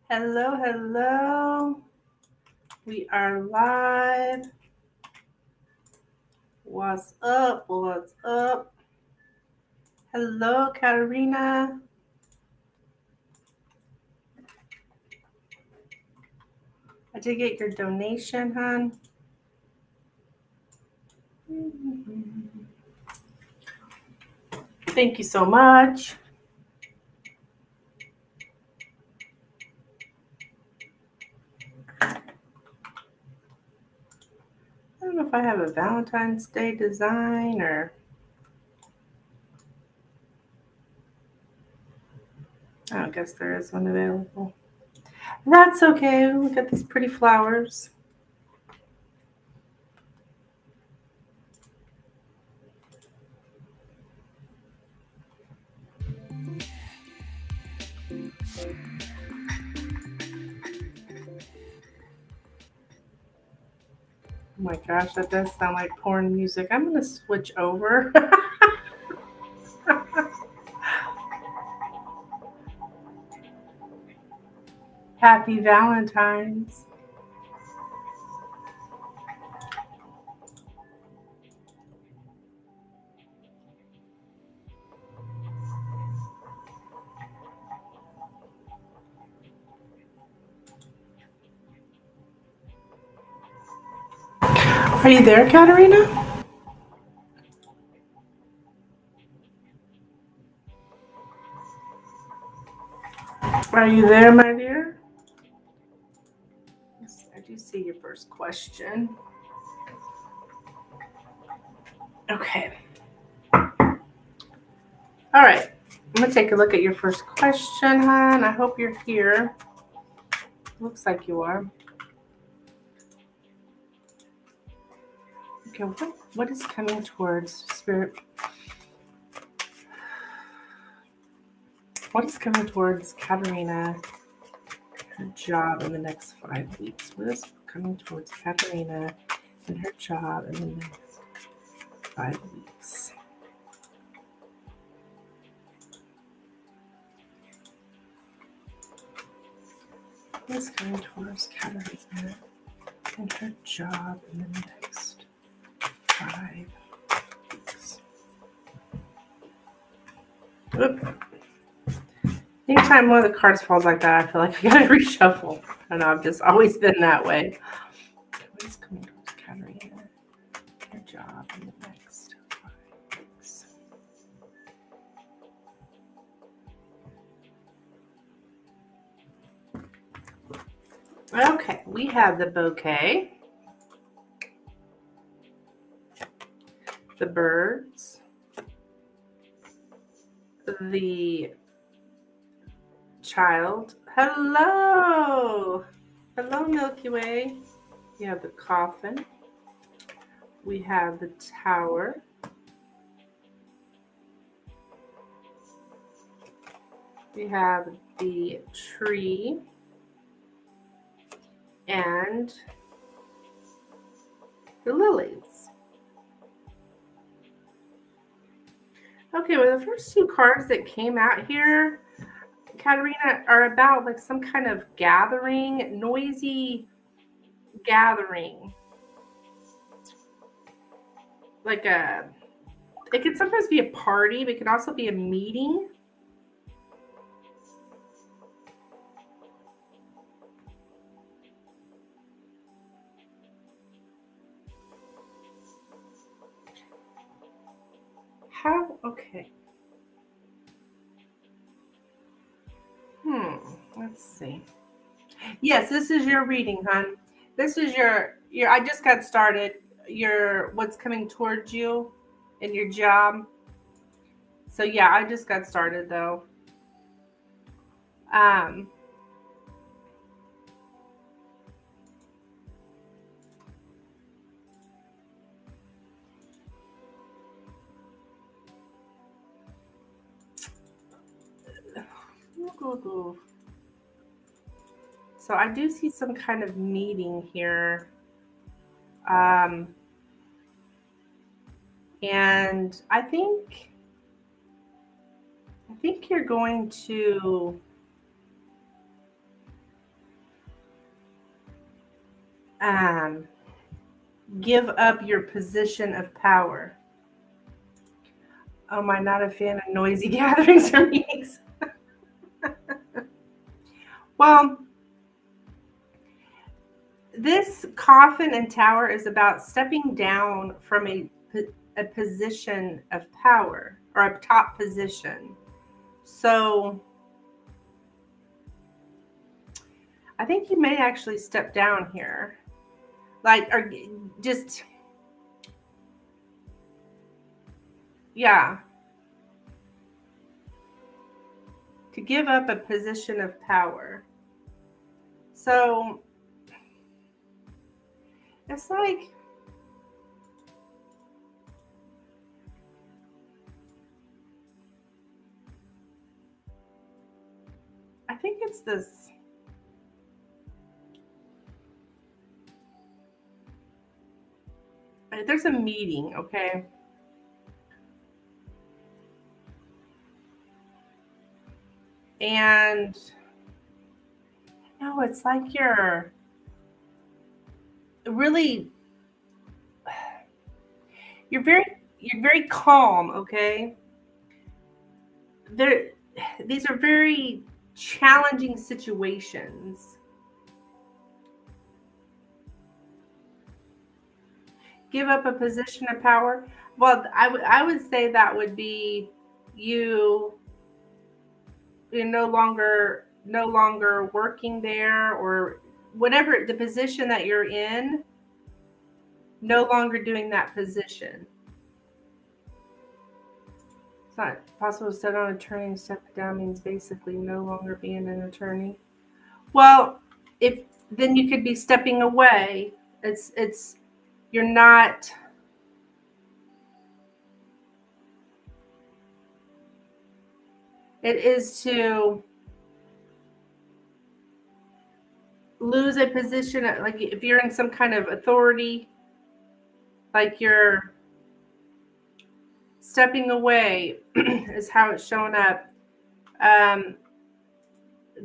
Hello, hello. We are live. What's up? What's up? Hello, Katarina. I did get your donation, hon. Thank you so much. I don't know if I have a Valentine's Day design or... I don't guess there is one available. That's okay. We got these pretty flowers. Oh my gosh, that does sound like porn music. I'm going to switch over. Happy Valentine's. Are you there, Katarina? Are you there, my dear? Yes, I do see your first question. Okay. All right. I'm going to take a look at your first question, hon. I hope you're here. Looks like you are. Okay, what is coming towards Spirit? What is coming towards Katarina, her job in the next 5 weeks? What is coming towards Katarina and her job in the next 5 weeks? What is coming towards Katarina and her job in the next 5 weeks? Oop. Anytime one of the cards falls like that, I feel like I gotta reshuffle. I know I've just always been that way. What is coming towards Katarina? Her job in the next 5 weeks. Okay, we have the bouquet, the birds, the child. Hello! Hello, Milky Way. We have the coffin. We have the tower. We have the tree. And the lilies. Okay, well, the first two cards that came out here, Katarina, are about like some kind of gathering, noisy gathering. Like it could sometimes be a party, but it can also be a meeting. How? Okay. Let's see. Yes, this is your reading, hon. This is your I just got started. Your what's coming towards you in your job. So yeah, I just got started though. Um So I do see some kind of meeting here. And I think you're going to Give up your position of power. Oh, am I not a fan of noisy gatherings or meetings? Well, this coffin and tower is about stepping down from a position of power or a top position. So I think you may actually step down here. Like, or just, yeah. To give up a position of power. So it's like, I think it's this. There's a meeting, okay? And no, it's like you're really, you're very calm, okay? These are very challenging situations. Give up a position of power. Well, I would say that would be you're no longer working there, or whatever the position that you're in, no longer doing that position. It's not possible to sit on attorney and step down means basically no longer being an attorney. Well, if then you could be stepping away. It's you're not. It is to lose a position, like if you're in some kind of authority, like you're stepping away is how it's showing up.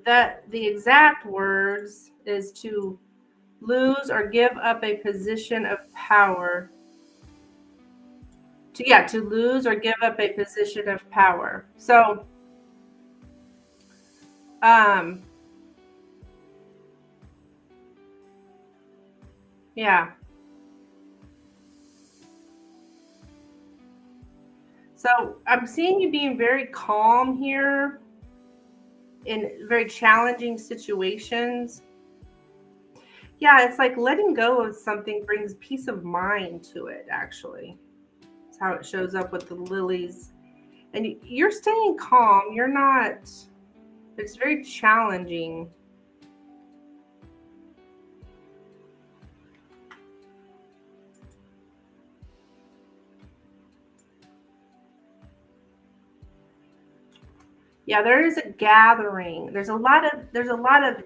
That the exact words is to lose or give up a position of power. To lose or give up a position of power. So, yeah. So I'm seeing you being very calm here in very challenging situations. Yeah, it's like letting go of something brings peace of mind to it, actually. That's how it shows up with the lilies. And you're staying calm. You're not, it's very challenging. Yeah, there is a gathering. There's a lot of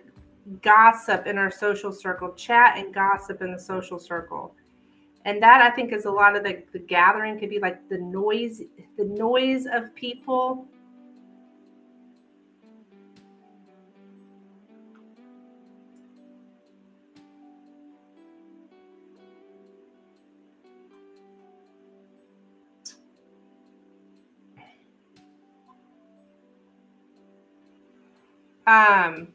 gossip in our social circle, chat and gossip in the social circle. And that I think is a lot of the gathering could be like the noise of people. Um,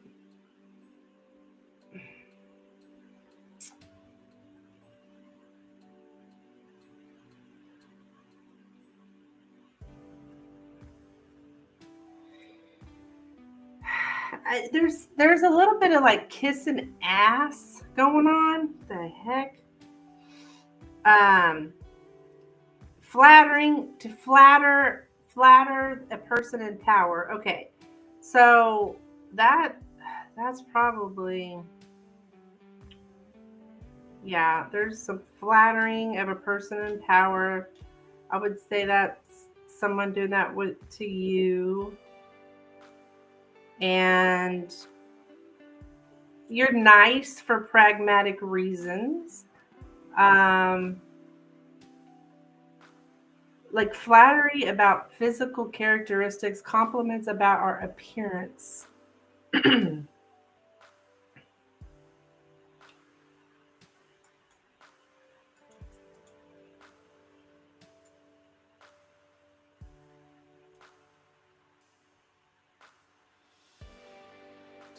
there's a little bit of like kissing ass going on. What the heck? Flattering, to flatter a person in power. Okay, so that's probably, yeah, there's some flattering of a person in power. I would say that's someone doing that to you. And you're nice for pragmatic reasons. Like flattery about physical characteristics, compliments about our appearance.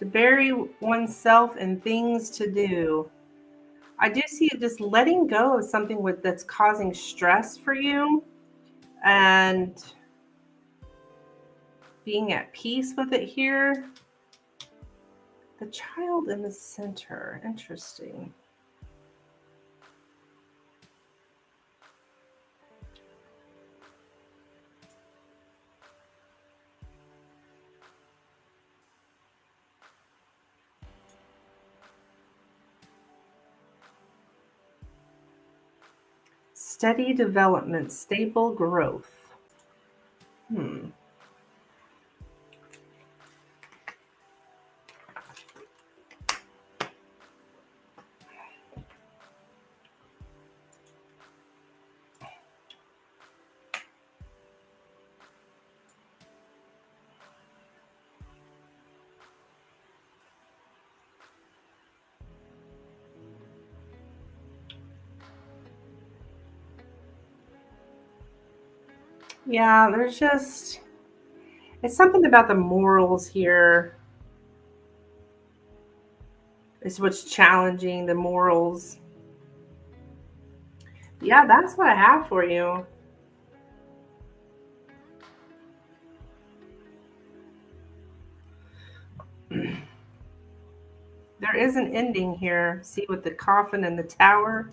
To bury oneself in things to do. I do see it just letting go of something that's causing stress for you and being at peace with it here. The child in the center. Interesting. Steady development, stable growth. Yeah, there's just, it's something about the morals here. It's what's challenging the morals. Yeah, that's what I have for you. There is an ending here. See, with the coffin and the tower?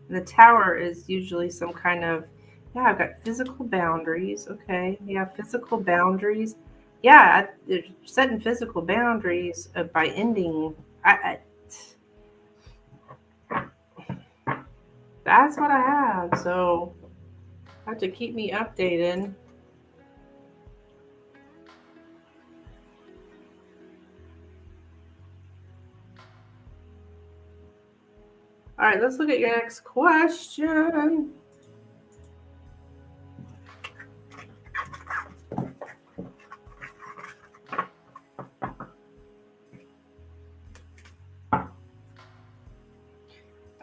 The tower is usually some kind of, yeah, I've got physical boundaries. Okay. Yeah, physical boundaries. Yeah, they're setting physical boundaries by ending. That's what I have. So I have to keep me updated. All right, let's look at your next question.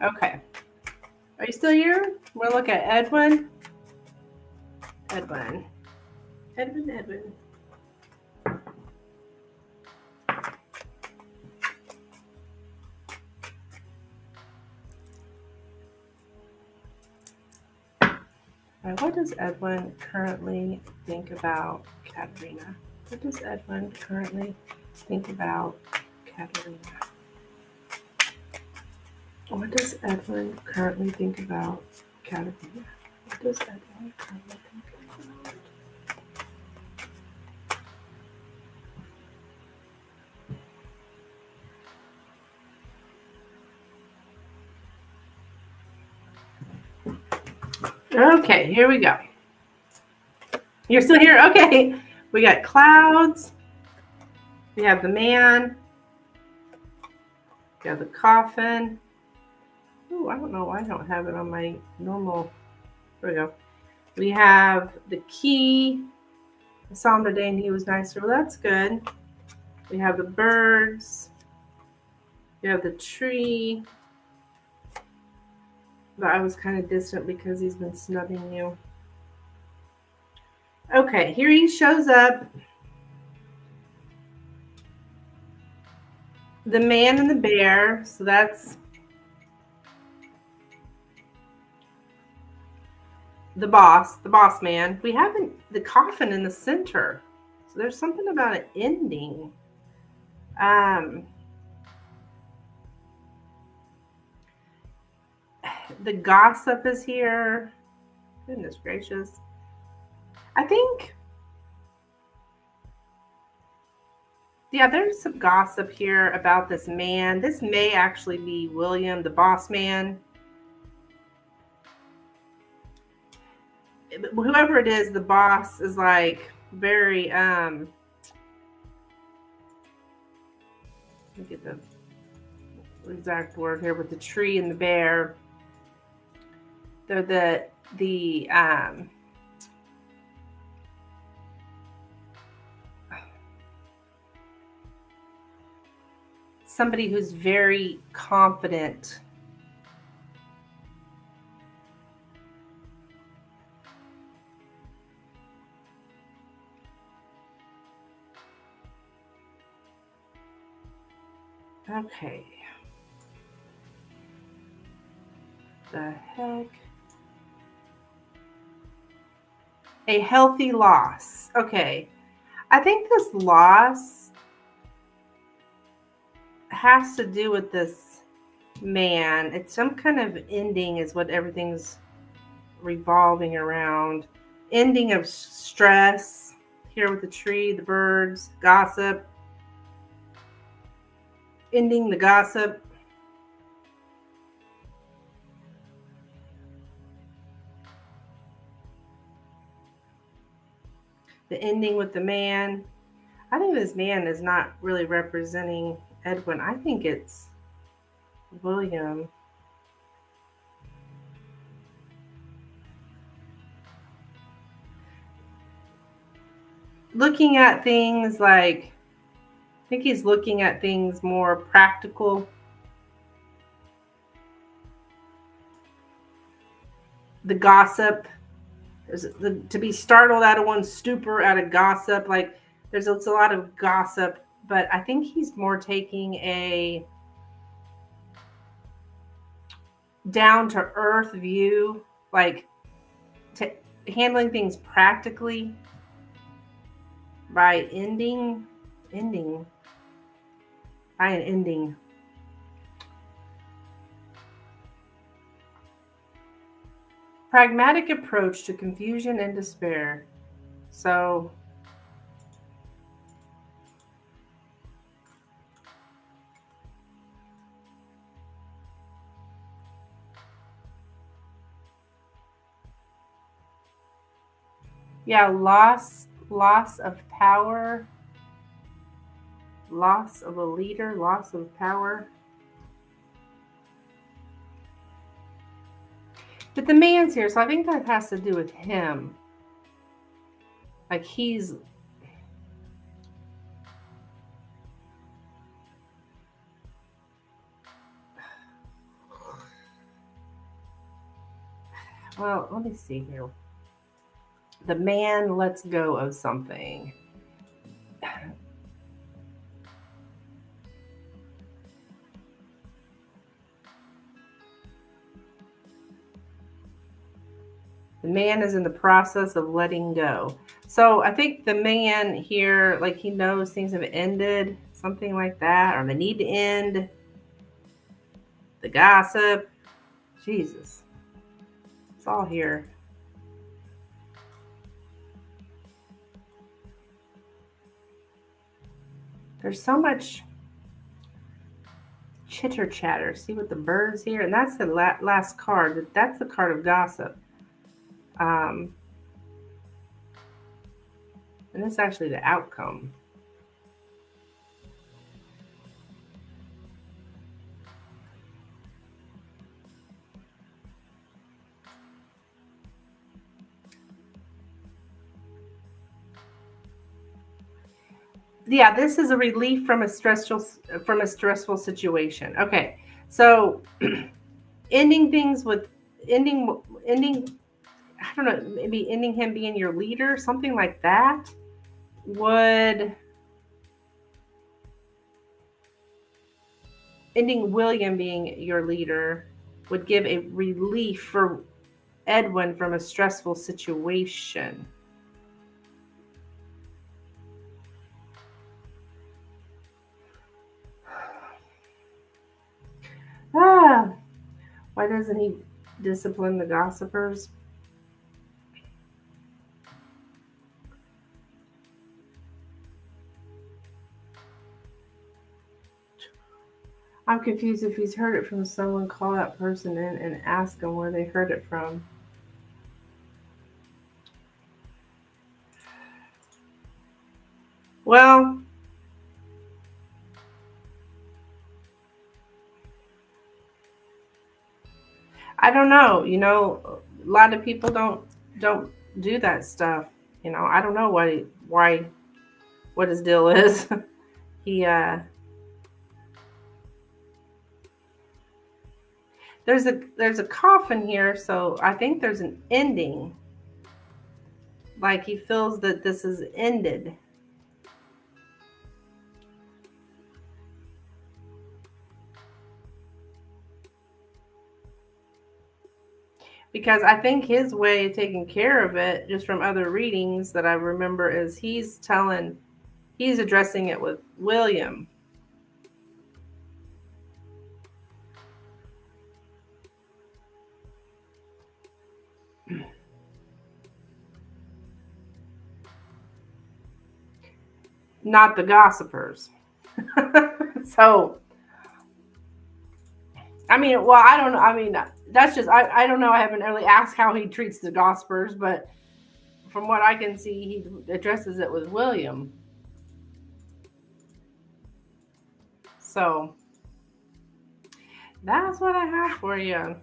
Okay. Are you still here? We'll look at Edwin. Edwin. Right, what does Edwin currently think about Katerina? What does Edwin currently think about Katerina? What does Edwin currently think about Katerina? What does Edwin currently think about? Okay, here we go. You're still here? Okay. We got clouds. We have the man. We have the coffin. Oh, I don't know why I don't have it on my normal. There we go. We have the key. I saw him today and he was nicer. Well, that's good. We have the birds. We have the tree. But I was kind of distant because he's been snubbing you. Okay, here he shows up. The man and the bear. So that's the boss man. We haven't, the coffin in the center. So there's something about an ending. The gossip is here. Goodness gracious. I think, yeah, there's some gossip here about this man. This may actually be William, the boss man. Whoever it is, the boss is like very, let me get the exact word here with the tree and the bear. They're the somebody who's very confident. Okay. The heck? A healthy loss. Okay. I think this loss has to do with this man. It's some kind of ending, is what everything's revolving around. Ending of stress. Here with the tree, the birds, gossip. Ending the gossip. The ending with the man. I think this man is not really representing Edwin. I think it's William. Looking at things like, I think he's looking at things more practical. The gossip, to be startled out of one's stupor out of gossip. Like there's a lot of gossip, but I think he's more taking a down to earth view, like handling things practically by ending by an ending. Pragmatic approach to confusion and despair. So yeah, loss of power, loss of a leader, loss of power. But the man's here, so I think that has to do with him. Like he's well, let me see here. The man lets go of something. The man is in the process of letting go. So I think the man here, like he knows things have ended, something like that, or they need to end. The gossip. Jesus. It's all here. There's so much chitter chatter. See with the birds here? And that's the last card. That's the card of gossip. And that's actually the outcome. Yeah, this is a relief from a stressful situation. Okay, so ending things with ending. I don't know, maybe ending him being your leader, something like that. Would ending William being your leader would give a relief for Edwin from a stressful situation. Ah, why doesn't he discipline the gossipers? I'm confused if he's heard it from someone. Call that person in and ask them where they heard it from. Well, I don't know. A lot of people don't do that stuff. I don't know why what his deal is. he there's a coffin here, so I think there's an ending. Like he feels that this is ended. Because I think his way of taking care of it, just from other readings that I remember, is he's addressing it with William. Not the gossipers. So, I mean, well, I don't know. I mean, that's just, I don't know. I haven't really asked how he treats the gossipers, but from what I can see, he addresses it with William. So, that's what I have for you.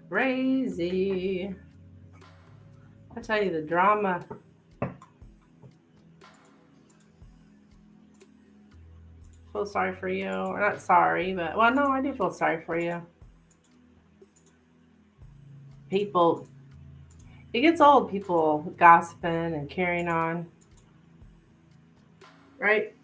Crazy. I tell you, the drama. Feel sorry for you. Or not sorry, but, well, no, I do feel sorry for you. People, it gets old, people gossiping and carrying on. Right?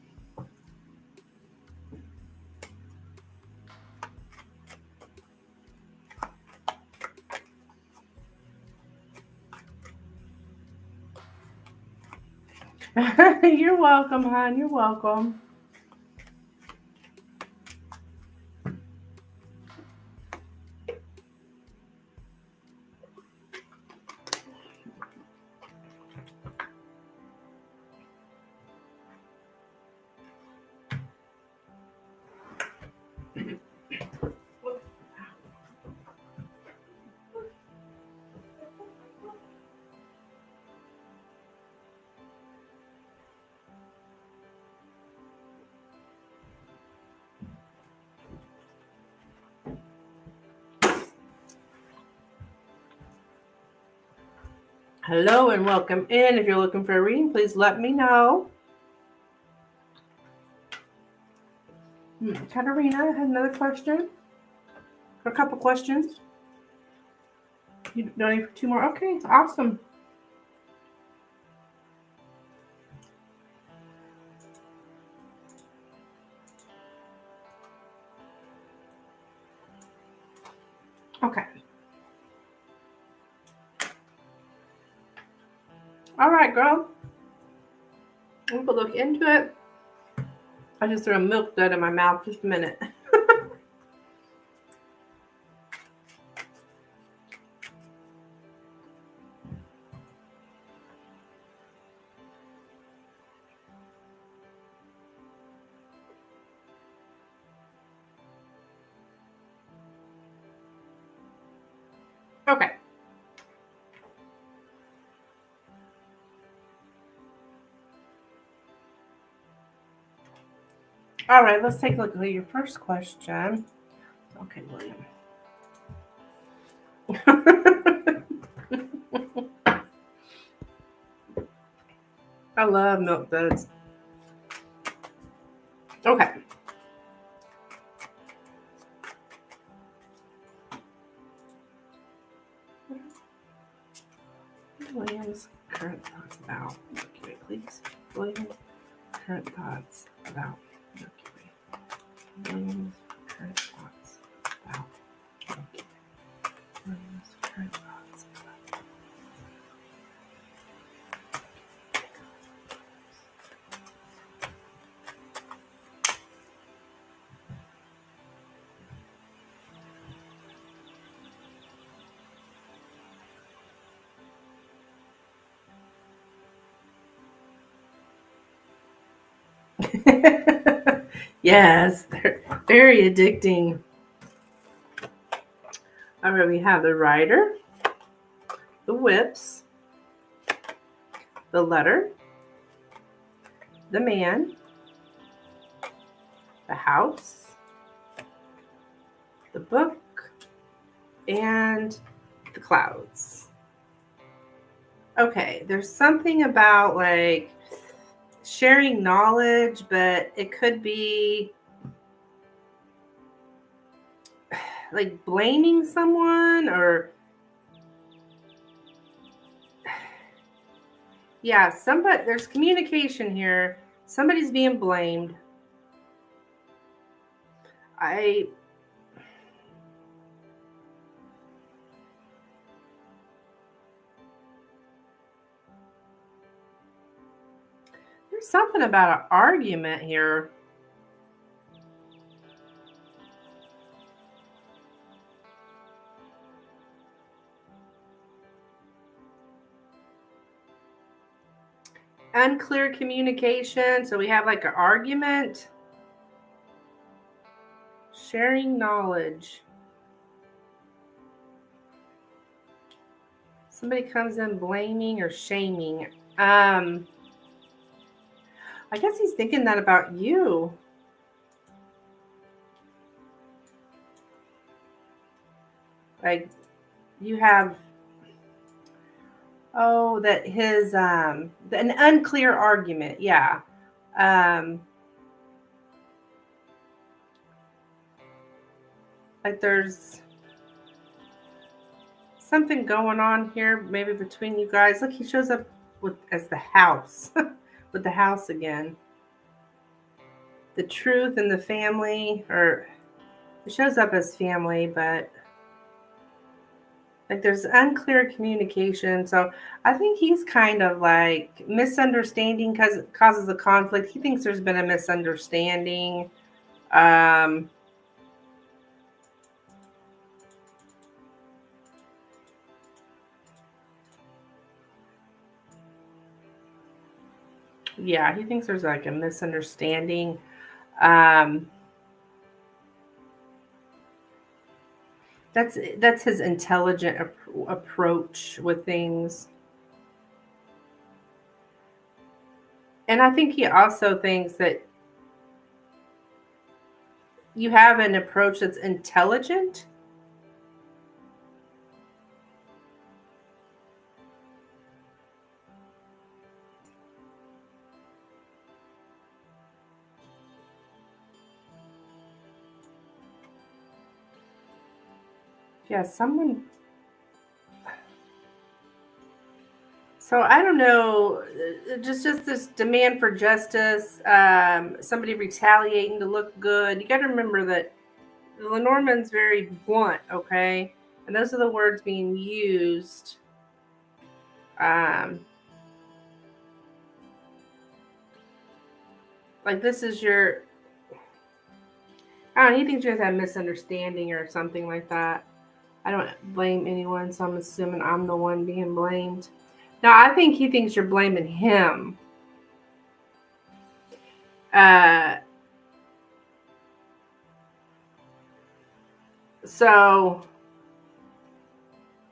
You're welcome, hon. You're welcome. Hello and welcome in. If you're looking for a reading, please let me know. Katarina had another question. A couple questions. You don't need two more? Okay, awesome. Okay. All right, girl. We'll look into it. I just threw a milk dud in my mouth. Just a minute. Okay. All right, let's take a look at your first question. Okay, William. I love milk duds. Okay. William's current thoughts about Mercury, please. William's current thoughts about Mercury. William's current thoughts about Mercury. William's current thoughts about Yes, they're very addicting. All right, we have the rider, the whips, the letter, the man, the house, the book, and the clouds. Okay, there's something about like sharing knowledge, but it could be like blaming someone, or yeah, somebody, there's communication here. Somebody's being blamed. There's something about an argument here. Unclear communication. So we have like an argument. Sharing knowledge. Somebody comes in blaming or shaming. I guess he's thinking that about you. Like you have, that his, an unclear argument. Yeah. Like there's something going on here, maybe between you guys. Look, he shows up as the house, with the house again. The truth and the family, or it shows up as family, but like there's unclear communication. So I think he's kind of like misunderstanding because it causes a conflict. He thinks there's been a misunderstanding. Yeah, he thinks there's like a misunderstanding. That's his intelligent approach with things. And I think he also thinks that you have an approach that's intelligent. Yeah, someone. So I don't know, just this demand for justice, somebody retaliating to look good. You got to remember that Lenormand's very blunt, okay? And those are the words being used. Like this is your, I don't know, he thinks you guys have misunderstanding or something like that. I don't blame anyone, so I'm assuming I'm the one being blamed. Now, I think he thinks you're blaming him. So,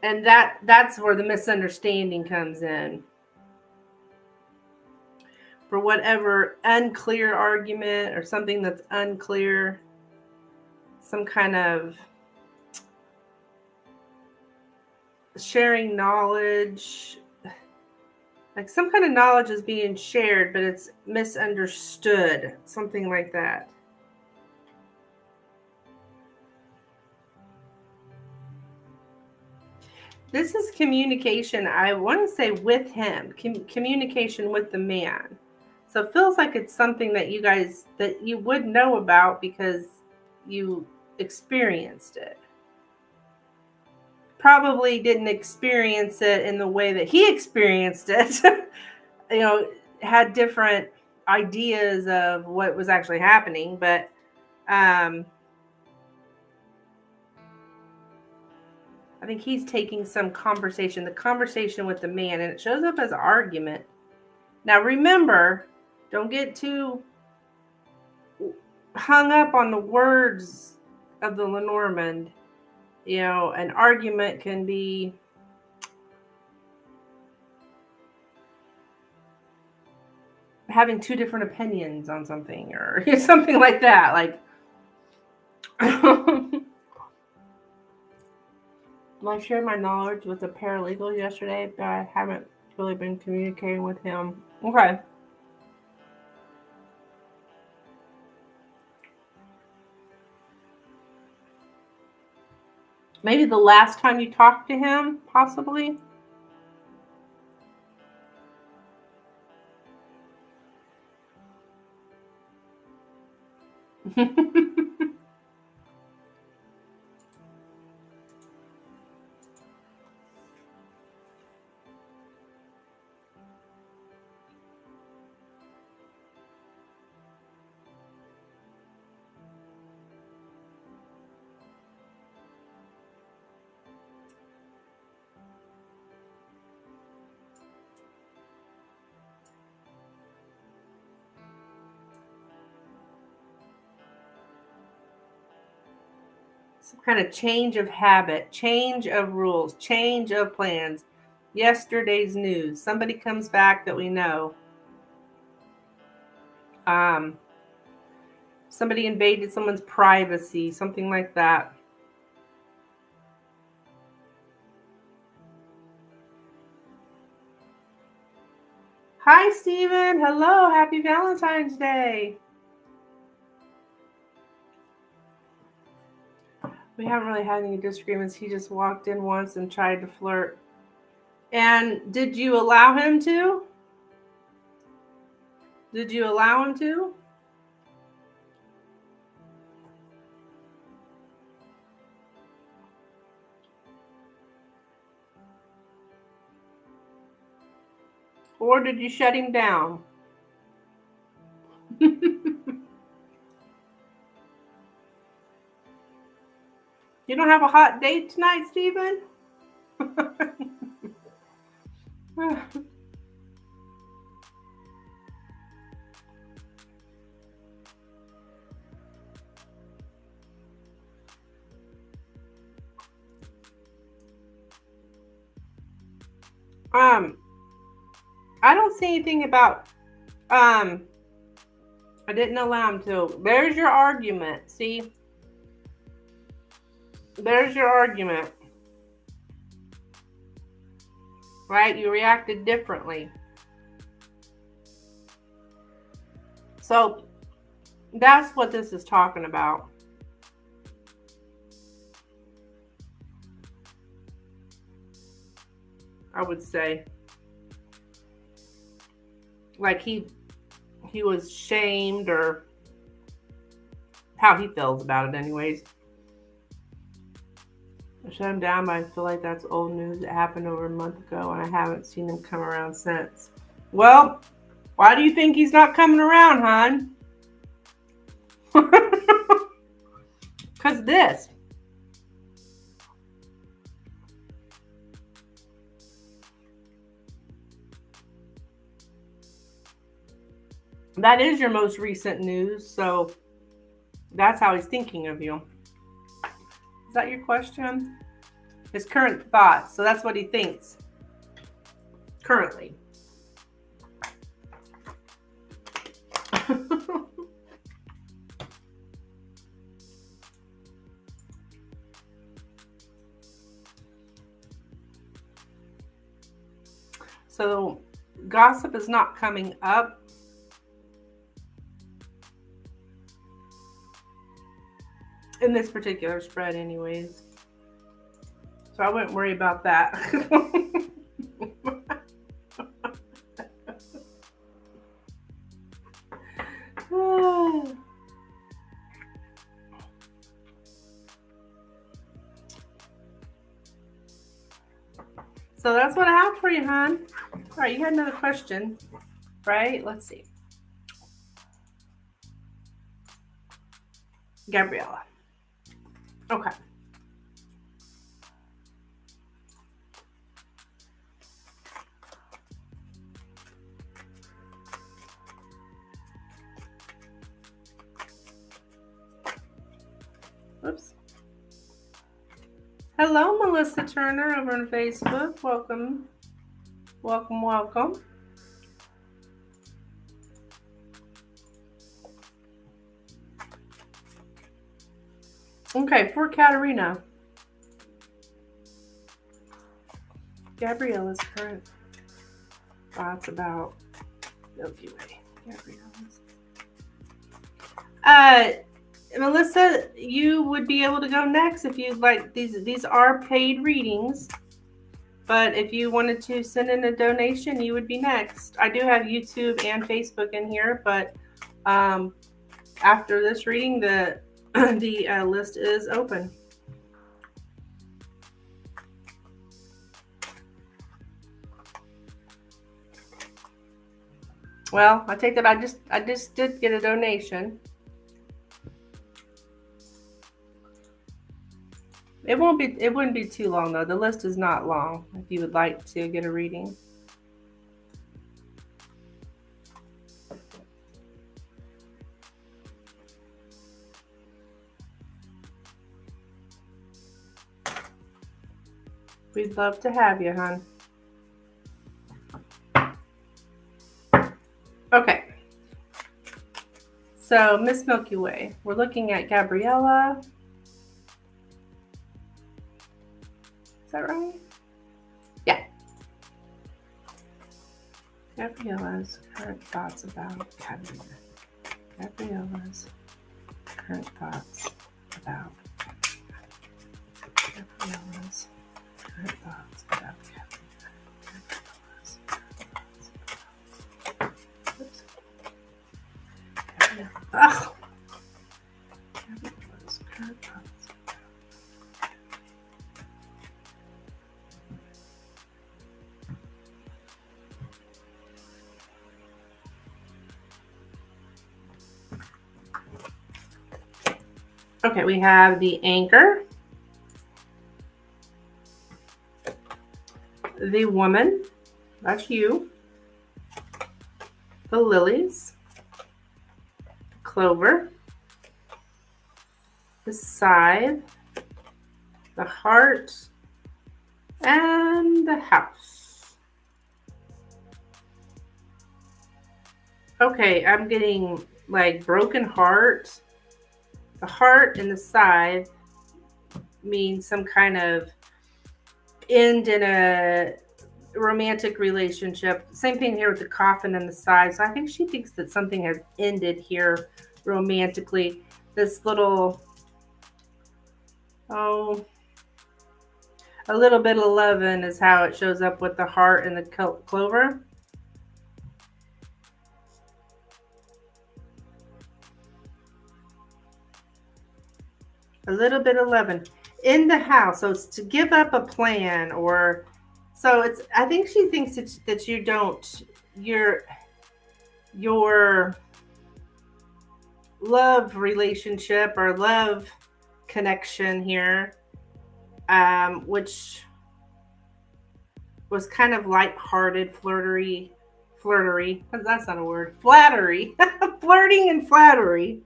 and that's where the misunderstanding comes in. For whatever unclear argument or something that's unclear, some kind of sharing knowledge, like some kind of knowledge is being shared, but it's misunderstood, something like that. This is communication, I want to say, with him, communication with the man. So it feels like it's something that you guys, that you would know about because you experienced it. Probably didn't experience it in the way that he experienced it. Had different ideas of what was actually happening, but I think he's taking the conversation with the man, and it shows up as an argument. Now remember, don't get too hung up on the words of the Lenormand. An argument can be having two different opinions on something or something like that. Like, I shared my knowledge with the paralegal yesterday, but I haven't really been communicating with him. Okay. Maybe the last time you talked to him, possibly. Some kind of change of habit, change of rules, change of plans. Yesterday's news. Somebody comes back that we know. Somebody invaded someone's privacy, something like that. Hi, Stephen. Hello. Happy Valentine's Day. We haven't really had any disagreements. He just walked in once and tried to flirt. And did you allow him to? Did you allow him to? Or did you shut him down? You don't have a hot date tonight, Stephen? I don't see anything about I didn't allow him to. There's your argument. See? There's your argument. Right? You reacted differently. So that's what this is talking about. I would say. Like he was shamed, or how he feels about it anyways. I shut him down, but I feel like that's old news. It happened over a month ago, and I haven't seen him come around since. Well, why do you think he's not coming around, hon? Because this. That is your most recent news, so that's how he's thinking of you. Is that your question? His current thoughts. So that's what he thinks currently. So gossip is not coming up. In this particular spread anyways. So I wouldn't worry about that. So that's what I have for you, hon. All right, you had another question, right? Let's see. Gabriella. Okay. Oops. Hello, Melissa Turner over on Facebook. Welcome. Welcome, welcome. Okay, for Katerina. Gabriella's current thoughts about Milky Way. Gabriella's. Melissa, you would be able to go next if you'd like. These are paid readings, but if you wanted to send in a donation, you would be next. I do have YouTube and Facebook in here, but after this reading, the list is open. Well, I take that I just did get a donation. It wouldn't be too long though. The list is not long if you would like to get a reading. We'd love to have you, hon. Okay. So, Miss Milky Way, we're looking at Gabriella. Is that right? Yeah. Gabriella's current thoughts about Gabriella. Gabriella's current thoughts about Gabriella's current thoughts about Gabriella's oops. Gabriella. Ugh. Gabriella's current thoughts. Okay, we have the anchor, the woman, that's you, the lilies, the clover, the scythe, the heart, and the house. Okay, I'm getting like broken heart. The heart and the scythe mean some kind of end in a romantic relationship. Same thing here with the coffin and the scythe. So I think she thinks that something has ended here romantically. This little, a little bit of loving is how it shows up with the heart and the clover. A little bit of loving in the house. So it's to give up a plan, or so it's. I think she thinks that you don't. Your love relationship or love connection here, which was kind of lighthearted, flirty. That's not a word. Flattery, flirting and flattery.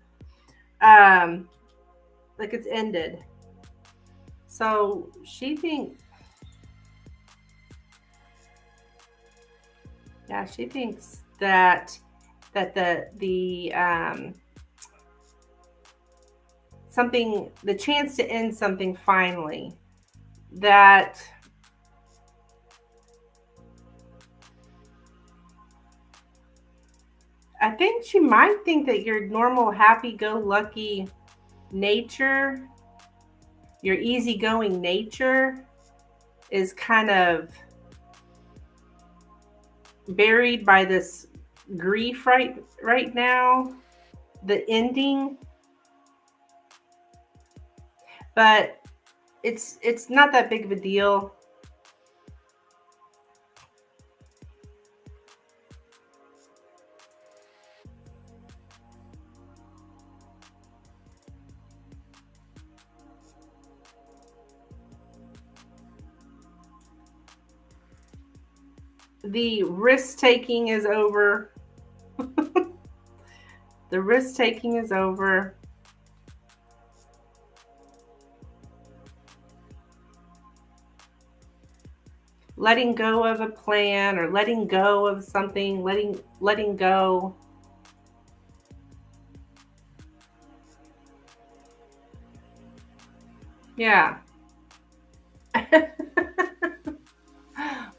Like it's ended. So she thinks, yeah, she thinks that the something, the chance to end something finally, that I think she might think that your normal happy-go-lucky nature, your easygoing nature is kind of buried by this grief right now, the ending. But it's not that big of a deal. The risk-taking is over. The risk-taking is over. Letting go of a plan or letting go of something, letting go. Yeah.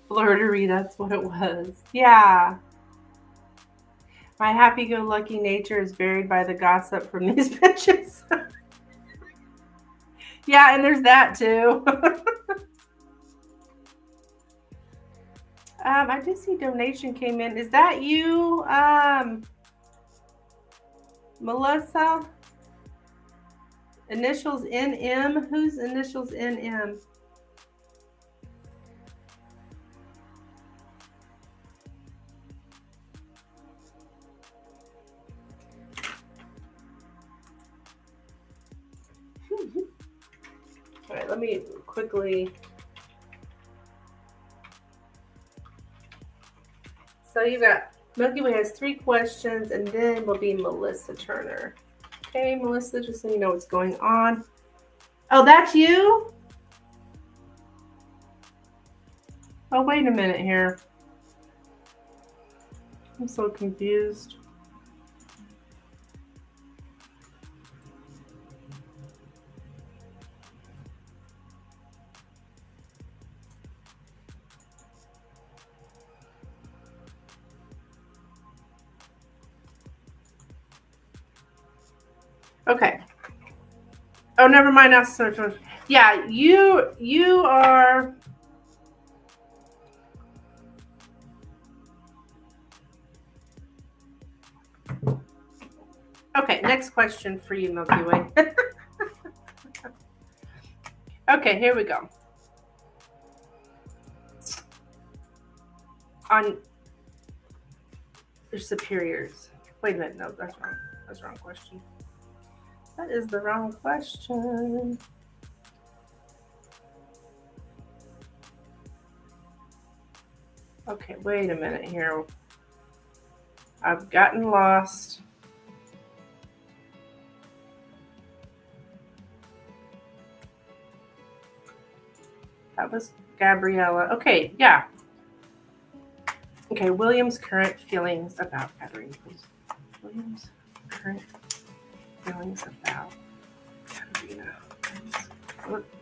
Flirtery, that's what it was. Yeah. My happy-go-lucky nature is buried by the gossip from these bitches. Yeah, and there's that too. I do see donation came in. Is that you, Melissa? Initials NM? Whose initials NM? All right, let me quickly. So you got Milky Way has 3 questions, and then will be Melissa Turner. Okay, Melissa, just so you know what's going on. Oh, that's you? Oh, wait a minute here. I'm so confused. Okay. Oh, never mind. Yeah, you are. Okay, next question for you, Milky Way. Okay, here we go. On your superiors. Wait a minute. No, that's wrong. That's the wrong question. That is the wrong question. Okay, wait a minute here. I've gotten lost. That was Gabriella. Okay, yeah. Okay, William's current feelings about Katerina, please. William's current feelings about Katerina. William's.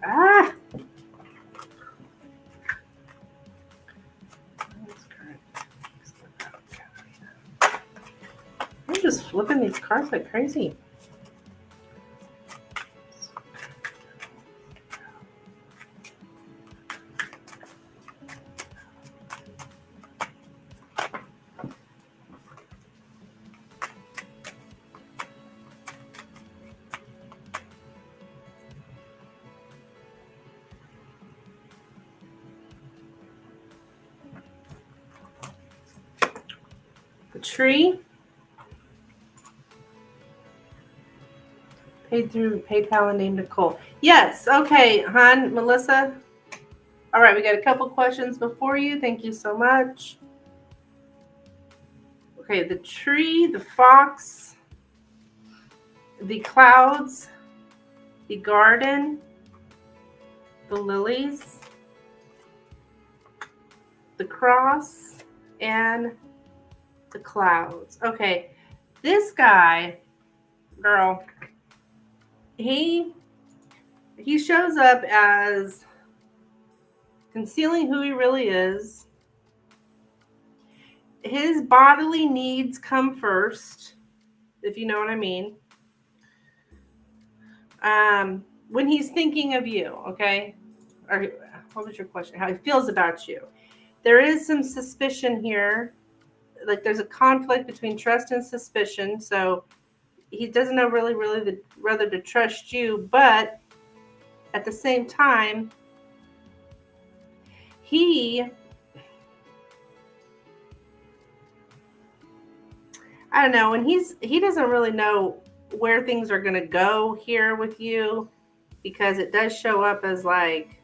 Ah! William's current feelings about Katerina. I'm just flipping these cards like crazy. The tree. Paid through PayPal and named Nicole. Yes. Okay, hon, Melissa. All right, we got a couple questions before you. Thank you so much. Okay, the tree, the fox, the clouds, the garden, the lilies, the cross, and the clouds. Okay, this guy, girl, he shows up as concealing who he really is. His bodily needs come first, if you know what I mean. When he's thinking of you, okay? Or what was your question? How he feels about you. There is some suspicion here. Like there's a conflict between trust and suspicion. So he doesn't know really whether to trust you, but at the same time, I don't know, and he doesn't really know where things are going to go here with you, because it does show up as like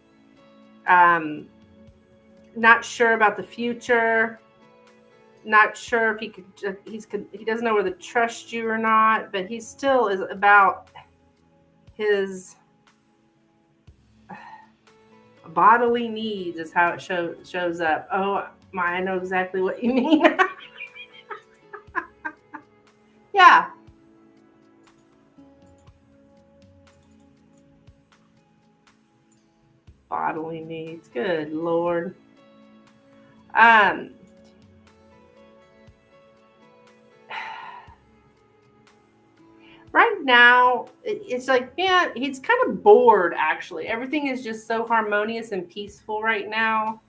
not sure about the future, not sure if he doesn't know whether to trust you or not, but he still is about his bodily needs is how it shows up. Oh my, I know exactly what you mean. Yeah. Bodily needs. Good Lord. Right now, it's like, yeah, he's kind of bored, actually. Everything is just so harmonious and peaceful right now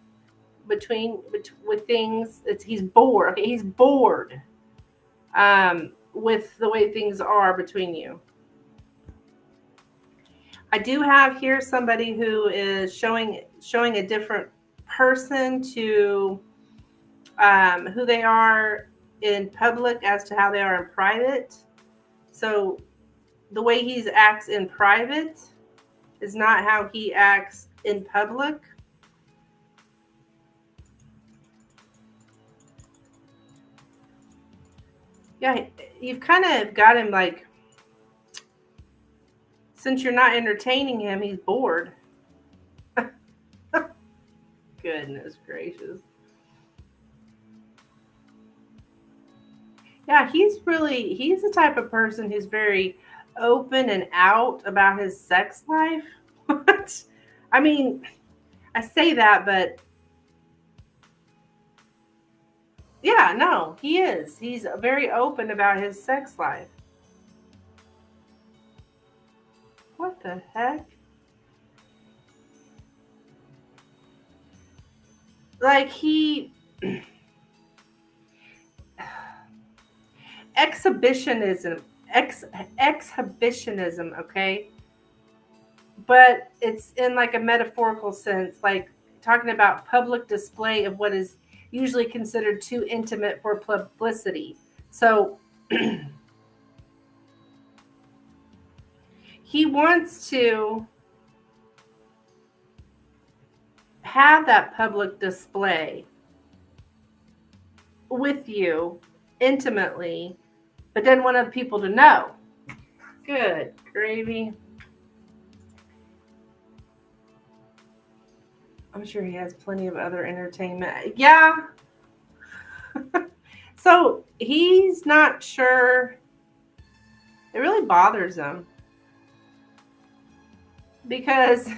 with things. He's bored. Okay, he's bored with the way things are between you. I do have here somebody who is showing a different person to who they are in public as to how they are in private. So the way he acts in private is not how he acts in public. Yeah, you've kind of got him like Since you're not entertaining him, he's bored. Goodness gracious. Yeah, he's the type of person who's very open and out about his sex life. What? I mean, I say that, but yeah, no, he is. He's very open about his sex life. What the heck? Like exhibitionism, okay? But it's in like a metaphorical sense, like talking about public display of what is usually considered too intimate for publicity. So he wants to have that public display with you intimately, but didn't want other people to know. Good gravy. I'm sure he has plenty of other entertainment. Yeah. So he's not sure. It really bothers him because,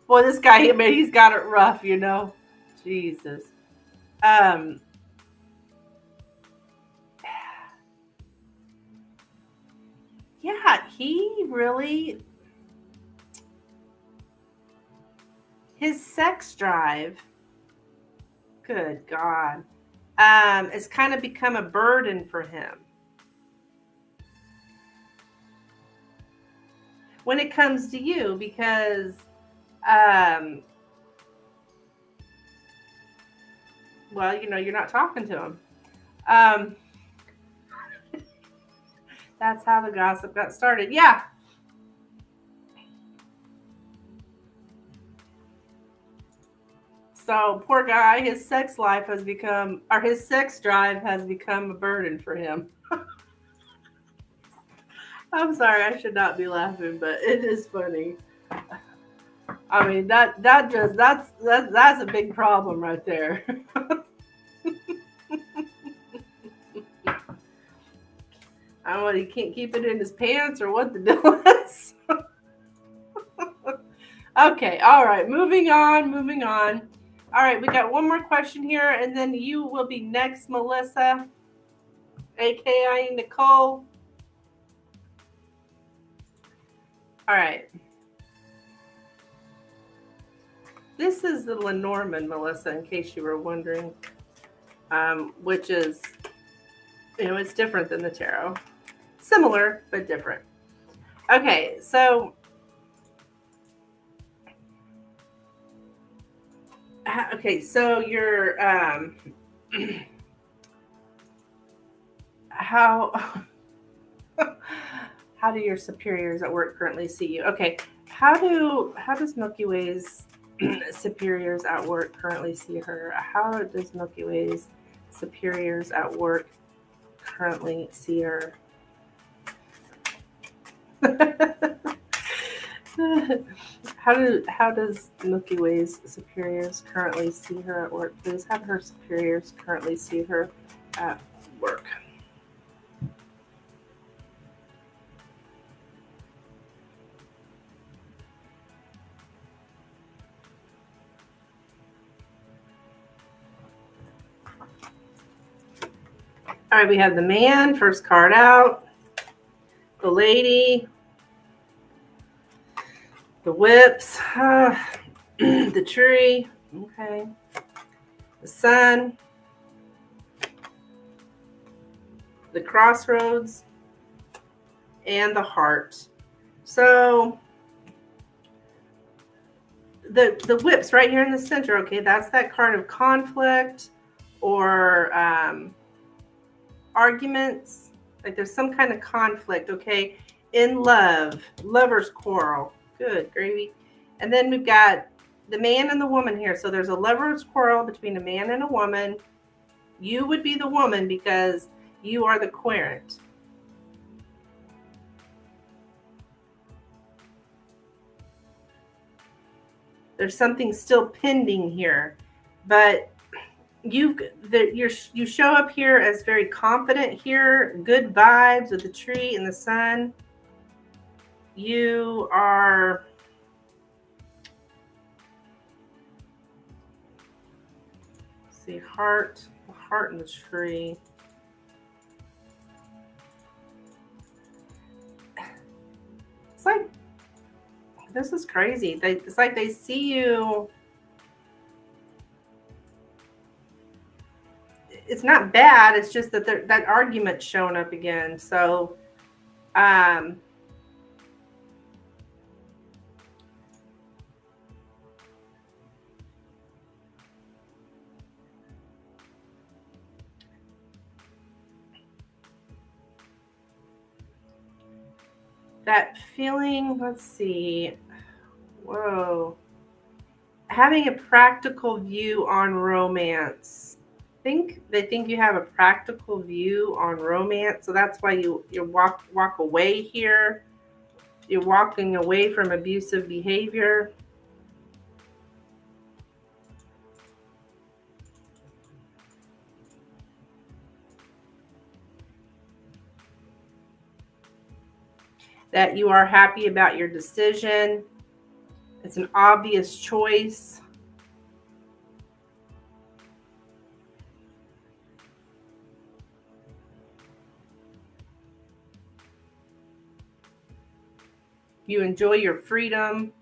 well, this guy, I mean, he's got it rough, you know. Jesus. Yeah, he really, his sex drive, good God, has kind of become a burden for him. When it comes to you, because, well, you know, you're not talking to him. That's how the gossip got started. Yeah. So poor guy, his sex drive has become a burden for him. I'm sorry, I should not be laughing, but it is funny. I mean, that's a big problem right there. I don't know, he can't keep it in his pants or what the deal is. Okay, all right, moving on. All right, we got one more question here, and then you will be next, Melissa, aka Nicole. All right. This is the Lenormand, Melissa, in case you were wondering, which is, you know, it's different than the tarot. Similar, but different. Okay, so you're how do your superiors at work currently see you? Okay, how does Milky Way's superiors at work currently see her? How does Milky Way's superiors at work currently see her? How does Milky Way's superiors currently see her at work? Please have her superiors currently see her at work. All right, we have the man, first card out, the lady, the whips, the tree, okay, the sun, the crossroads, and the heart. So the whips right here in the center, okay, that's that card of conflict or arguments. Like there's some kind of conflict, okay, in love, lover's quarrel. Good gravy. And then we've got the man and the woman here. So there's a lover's quarrel between a man and a woman. You would be the woman because you are the querent. There's something still pending here, but you show up here as very confident here, good vibes with the tree and the sun. You are the heart in the tree. It's like, this is crazy. It's like they see you. It's not bad. It's just that that argument's showing up again. So, that feeling, let's see. Whoa. Having a practical view on romance. They think you have a practical view on romance. So that's why you walk away here. You're walking away from abusive behavior. That you are happy about your decision. It's an obvious choice. You enjoy your freedom.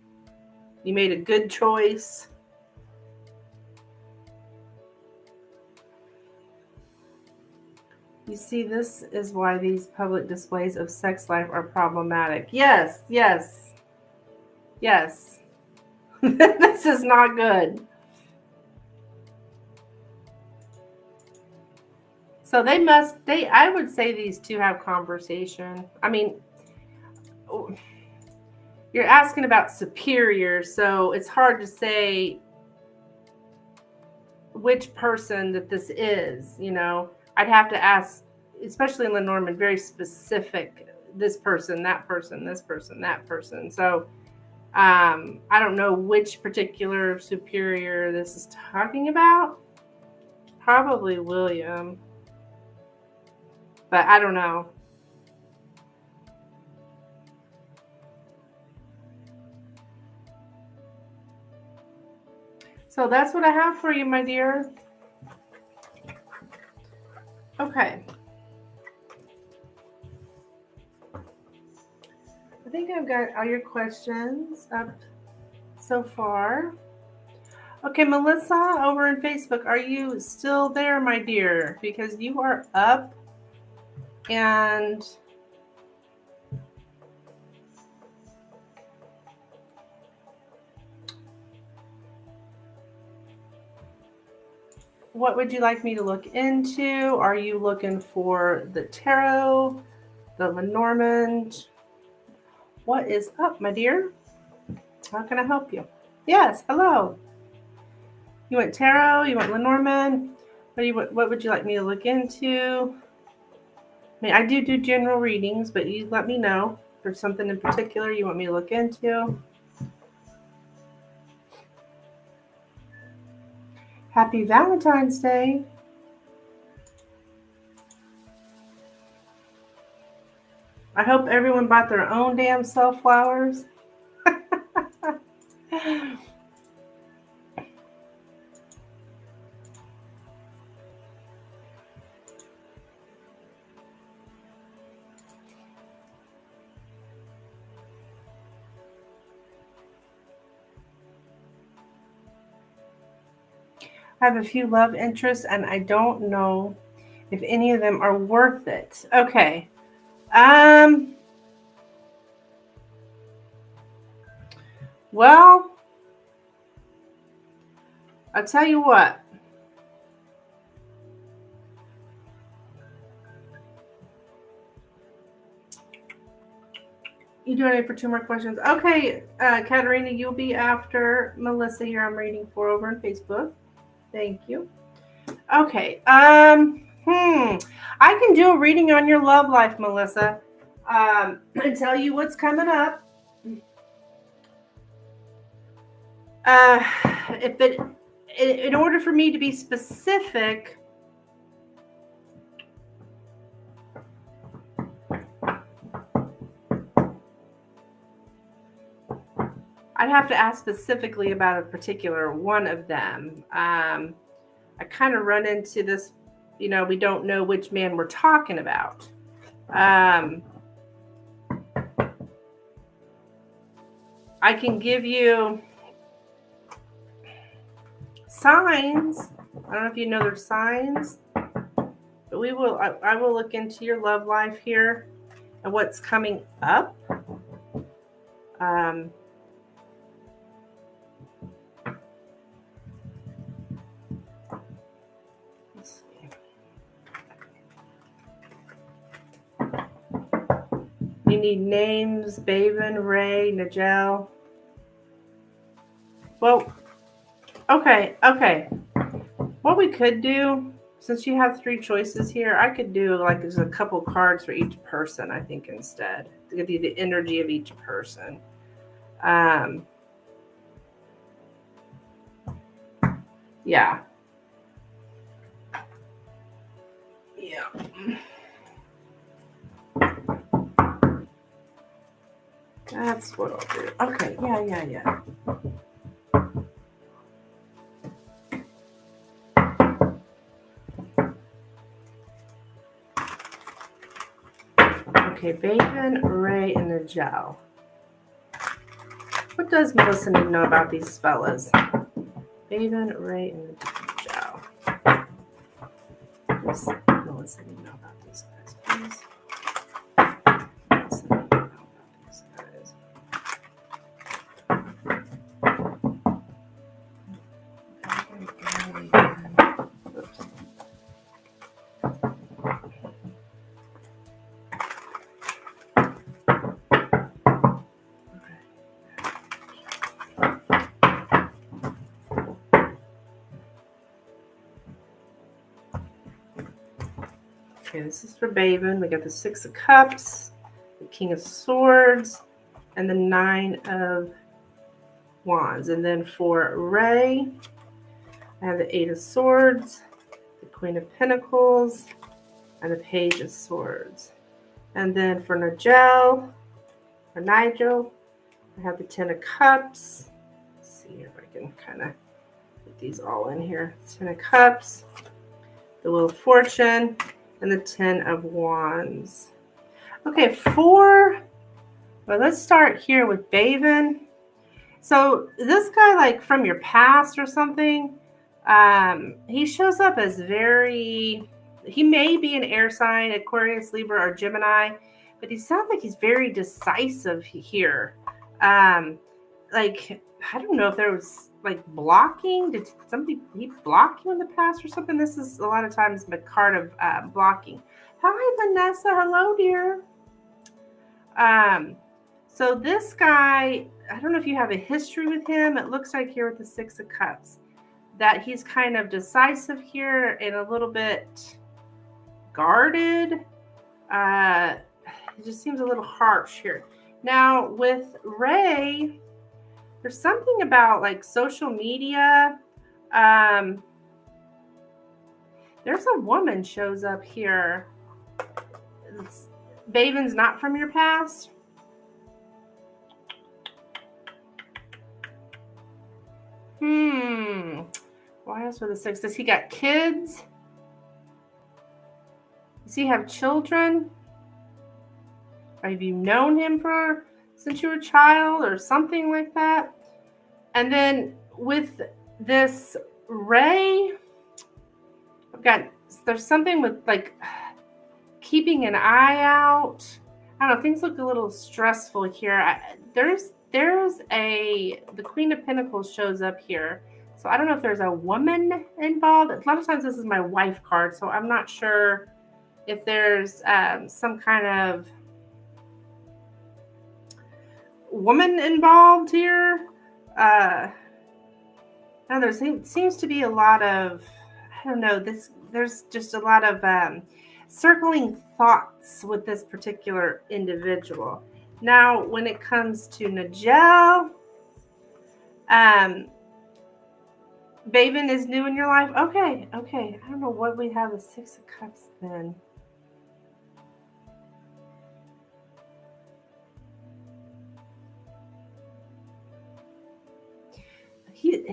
You made a good choice. You see, this is why these public displays of sex life are problematic. Yes, yes, yes. This is not good. So I would say these two have conversation. I mean, you're asking about superior, so it's hard to say which person that this is, you know. I'd have to ask, especially in Lenormand, very specific, this person, that person, this person, that person. So I don't know which particular superior this is talking about. Probably William, but I don't know. So that's what I have for you, my dear. Okay. I think I've got all your questions up so far. Okay, Melissa, over in Facebook, are you still there, my dear? Because you are up and what would you like me to look into? Are you looking for the tarot, the Lenormand? What is up, my dear? How can I help you? Yes, hello. You want tarot? You want Lenormand? What would you like me to look into? I mean, I do general readings, but you let me know if there's something in particular you want me to look into. Happy Valentine's Day. I hope everyone bought their own damn self flowers. I have a few love interests, and I don't know if any of them are worth it. Okay. Well, I'll tell you what. You doing it for 2 more questions? Okay, Katerina, you'll be after Melissa here. I'm reading for over on Facebook. Thank you. Okay. I can do a reading on your love life, Melissa, and tell you what's coming up. If it, in order for me to be specific, I'd have to ask specifically about a particular one of them. I kind of run into this, we don't know which man we're talking about. I can give you signs. I don't know if you know their signs, but I will look into your love life here and what's coming up. Let's see. You need names: Baven, Ray, Nigel. Well, okay. What we could do, since you have 3 choices here, I could do like there's a couple cards for each person, I think, instead, to give you the energy of each person. Yeah. That's what I'll do. Okay, yeah. Okay, Bacon, Ray, and Nigel. What does Melissa need to know about these fellas? Bacon, Ray, and Nigel. What does Melissa need to know about these guys, please? Melissa need to know about these guys. Oops. Okay, this is for Baven. We got the 6 of Cups, the King of Swords, and the 9 of Wands. And then for Ray, I have the 8 of Swords, the Queen of Pentacles, and the Page of Swords. And then for Nigel, I have the 10 of Cups. Let's see if I can kind of put these all in here. 10 of Cups, the Wheel of Fortune, and the 10 of Wands. Okay, well, let's start here with Baven. So this guy, like from your past or something, he shows up as he may be an air sign, Aquarius, Libra, or Gemini, but he sounds like he's very decisive here. Like, I don't know if there was like blocking. Did somebody block you in the past or something? This is a lot of times the card of blocking. Hi, Vanessa. Hello, dear. So this guy, I don't know if you have a history with him. It looks like here with the 6 of Cups that he's kind of decisive here and a little bit guarded. It just seems a little harsh here. Now with Ray, there's something about like social media. There's a woman shows up here. Baven's not from your past. Why else with the 6? Does he got kids? Does he have children? Or have you known him since you were a child or something like that? And then with this Ray, there's something with like keeping an eye out. I don't know, things look a little stressful here. The Queen of Pentacles shows up here. So I don't know if there's a woman involved. A lot of times this is my wife card, so I'm not sure if there's some kind of woman involved here. Now there seems to be a lot of, I don't know, there's just a lot of circling thoughts with this particular individual. Now, when it comes to Nigel, Baven is new in your life? Okay. I don't know what we have the Six of Cups then.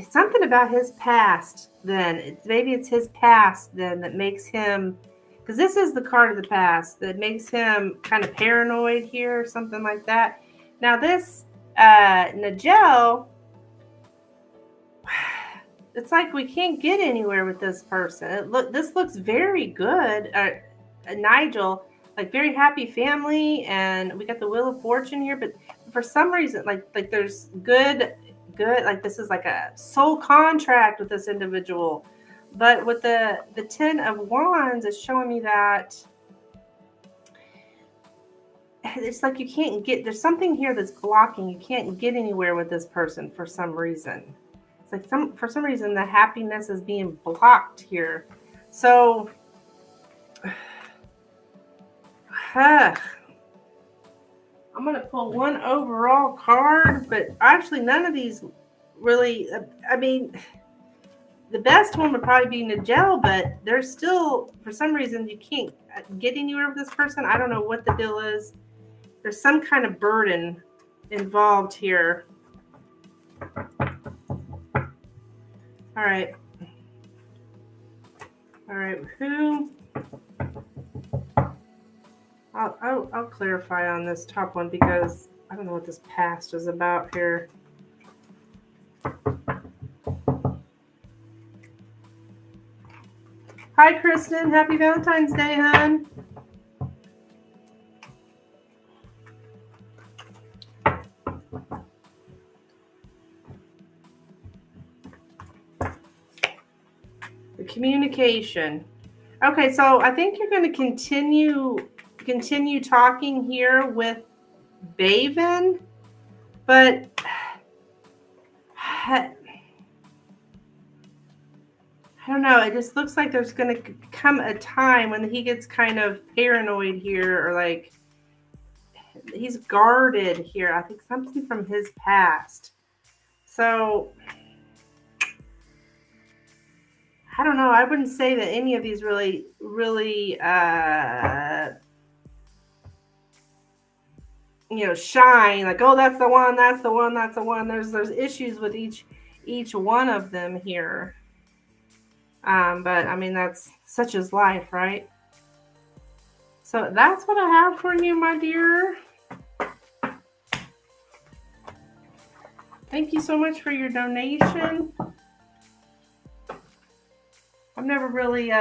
Something about his past then. Maybe it's his past then that makes him, because this is the card of the past, that makes him kind of paranoid here or something like that. Now this Nigel, it's like we can't get anywhere with this person. This looks very good. Nigel, like very happy family, and we got the Wheel of Fortune here, but for some reason, like there's good, like this is like a soul contract with this individual. But with the Ten of Wands, it's showing me that it's like you can't get, there's something here that's blocking. You can't get anywhere with this person for some reason. It's like for some reason the happiness is being blocked here. So I'm going to pull one overall card, but actually none of these really, I mean, the best one would probably be Nigel, but there's still, for some reason, you can't get anywhere with this person. I don't know what the deal is. There's some kind of burden involved here. All right, who? I'll clarify on this top one because I don't know what this past is about here. Hi, Kristen. Happy Valentine's Day, hon. The communication. Okay, so I think you're going to continue talking here with Baven, but I don't know. It just looks like there's going to come a time when he gets kind of paranoid here, or like he's guarded here. I think something from his past. So I don't know. I wouldn't say that any of these really shine like, oh, that's the one. There's issues with each one of them here. But I mean, that's such is life, right? So that's what I have for you, my dear. Thank you so much for your donation. I've never really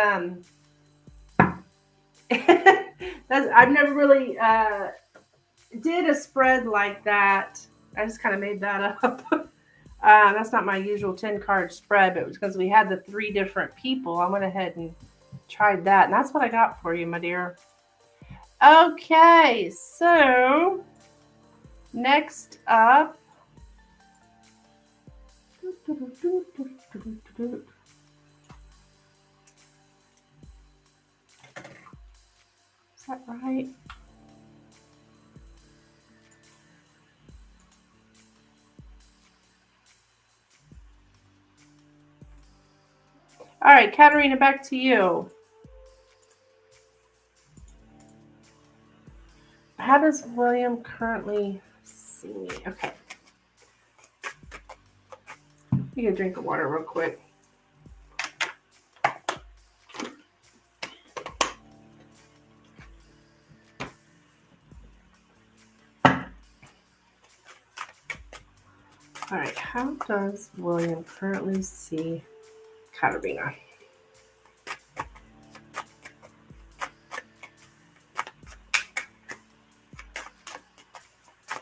did a spread like that. I just kind of made that up. That's not my usual 10-card spread, but it was because we had the 3 different people. I went ahead and tried that, and that's what I got for you, my dear. Okay, so next up. Is that right? All right, Katerina, back to you. How does William currently see me? Okay. You get a drink of water real quick. All right, how does William currently see Katerina?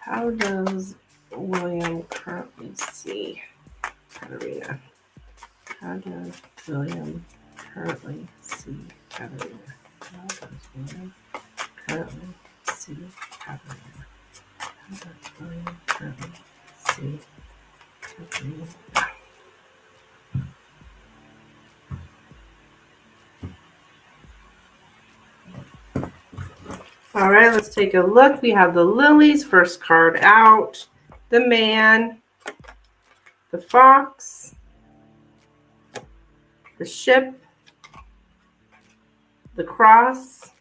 How does William currently see Katerina? How does William currently see Katerina? How does William currently see Katerina? How does William currently see Katerina? All right, let's take a look. We have the lilies, first card out, the man, the fox, the ship, the cross,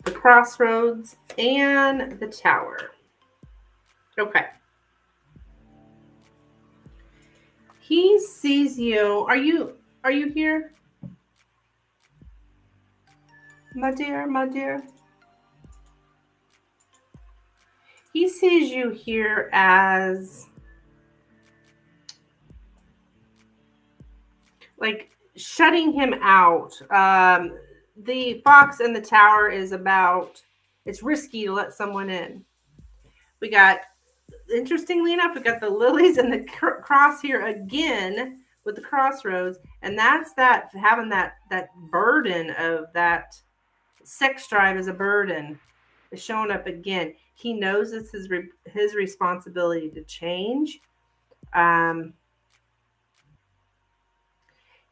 the crossroads, and the tower. Okay. He sees you. Are you here? My dear, my dear. He sees you here as like shutting him out. The fox and the tower is about, it's risky to let someone in. We got, interestingly enough, we got the lilies and the cross here again with the crossroads, and that's that having that burden of that sex drive is a burden is showing up again. He knows it's his responsibility to change.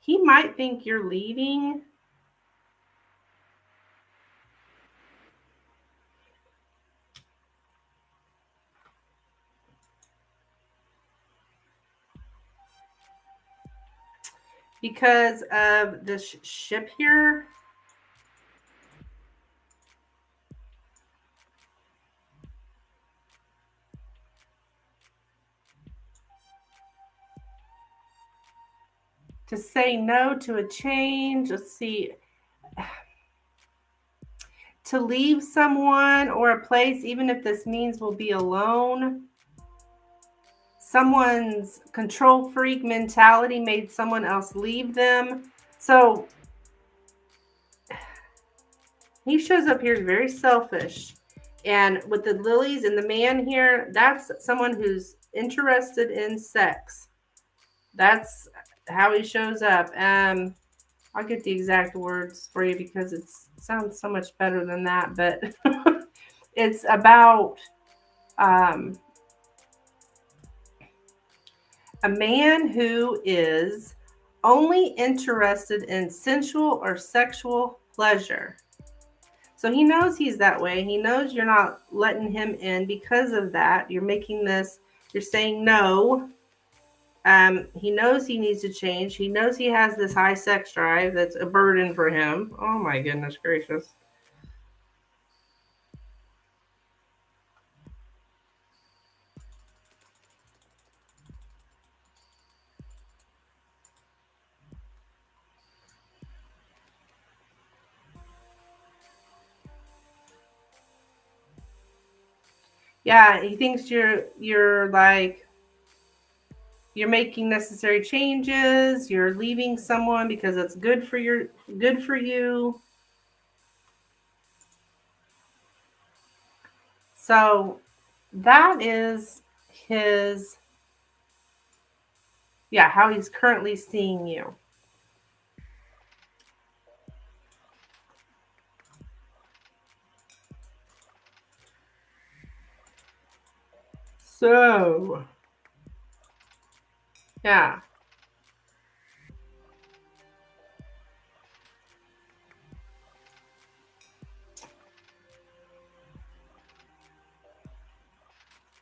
He might think you're leaving. Because of this ship here. To say no to a change. Let's see. To leave someone or a place, even if this means we'll be alone. Someone's control freak mentality made someone else leave them. So he shows up here very selfish. And with the lilies and the man here, that's someone who's interested in sex. That's how he shows up. I'll get the exact words for you because it sounds so much better than that. But it's about a man who is only interested in sensual or sexual pleasure. So he knows he's that way. He knows you're not letting him in because of that. You're making this, you're saying no. He knows he needs to change. He knows he has this high sex drive that's a burden for him. Oh my goodness gracious. Yeah, he thinks you're like, you're making necessary changes, you're leaving someone because it's good for you. So that is his, how he's currently seeing you. So, yeah.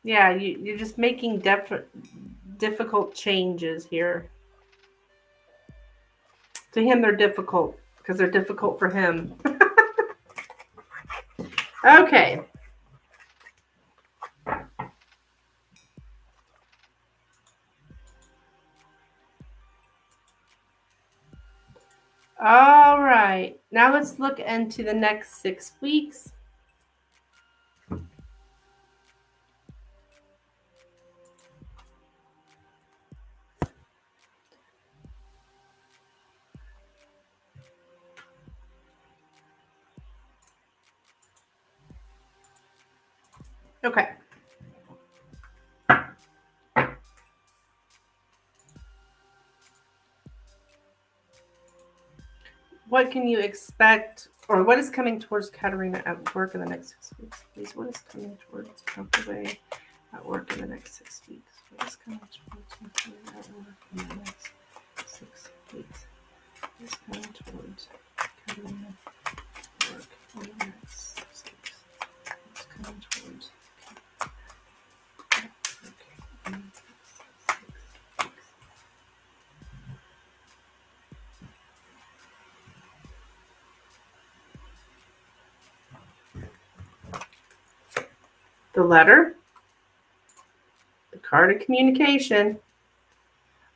Yeah, you're just making difficult changes here. To him, they're difficult because they're difficult for him. Okay. All right. Now let's look into the next 6 weeks. Okay. What can you expect, or what is coming towards Katerina at work in the next 6 weeks? Please, what is coming towards Katerina at work in the next 6 weeks? What is coming towards Katerina at work in the next 6 weeks? What is coming towards Katerina at work in the next 6 weeks? What is coming towards the letter, the card of communication.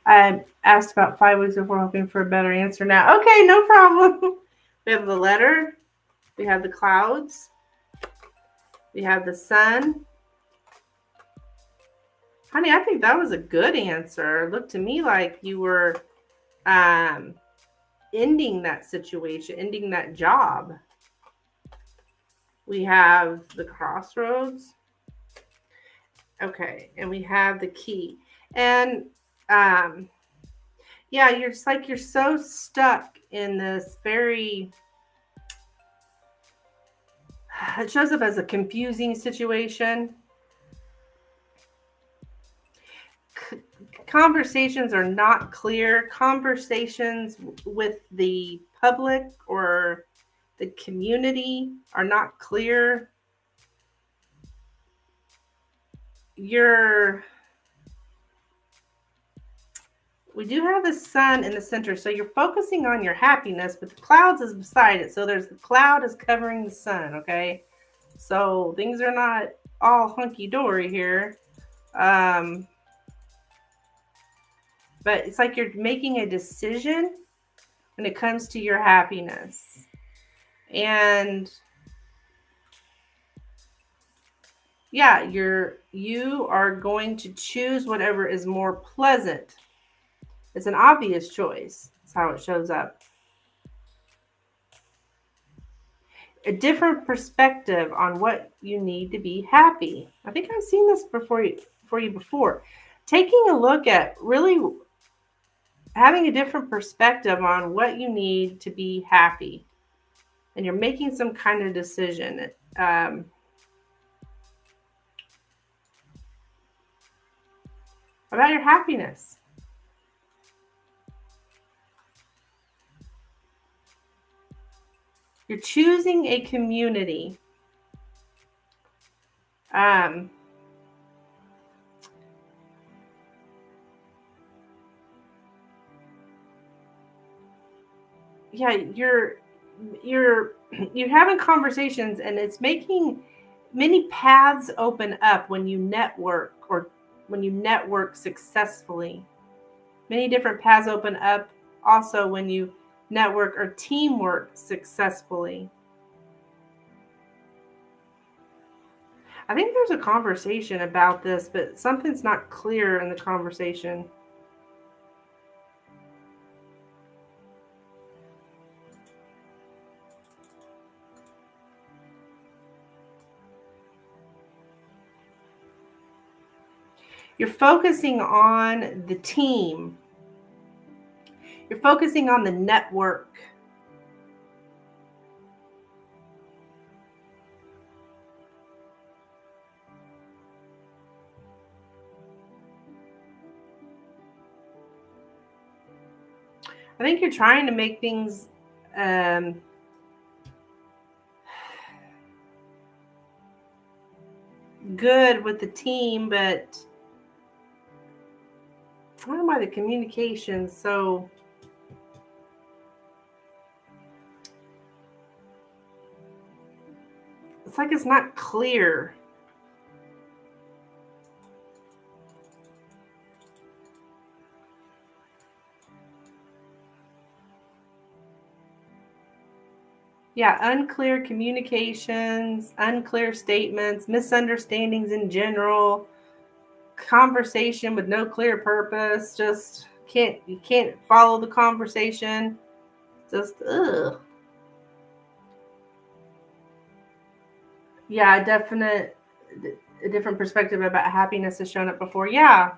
I asked about 5 weeks before, hoping for a better answer now. Okay, no problem. We have the letter. We have the clouds. We have the sun. Honey, I think that was a good answer. It looked to me like you were ending that situation, ending that job. We have the crossroads. Okay, and we have the key. And yeah, you're so stuck in this very, it shows up as a confusing situation. Conversations are not clear. Conversations with the public or the community are not clear. We do have the sun in the center, so you're focusing on your happiness, but the clouds is beside it. So there's the cloud is covering the sun, okay? So things are not all hunky-dory here. But it's like you're making a decision when it comes to your happiness. And yeah, you are going to choose whatever is more pleasant. It's an obvious choice. That's how it shows up. A different perspective on what you need to be happy. I think I've seen this for you before. Taking a look at really having a different perspective on what you need to be happy. And you're making some kind of decision. About your happiness. You're choosing a community. Yeah, you're having conversations, and it's making many paths open up when you network or when you network successfully. Many different paths open up also when you network or teamwork successfully. I think there's a conversation about this, but something's not clear in the conversation. You're focusing on the team. You're focusing on the network. I think you're trying to make things good with the team, but I don't know why the communication so it's like it's not clear. Yeah, unclear communications, unclear statements, misunderstandings in general, conversation with no clear purpose, just you can't follow the conversation. Just ugh. Yeah, a different perspective about happiness has shown up before. Yeah.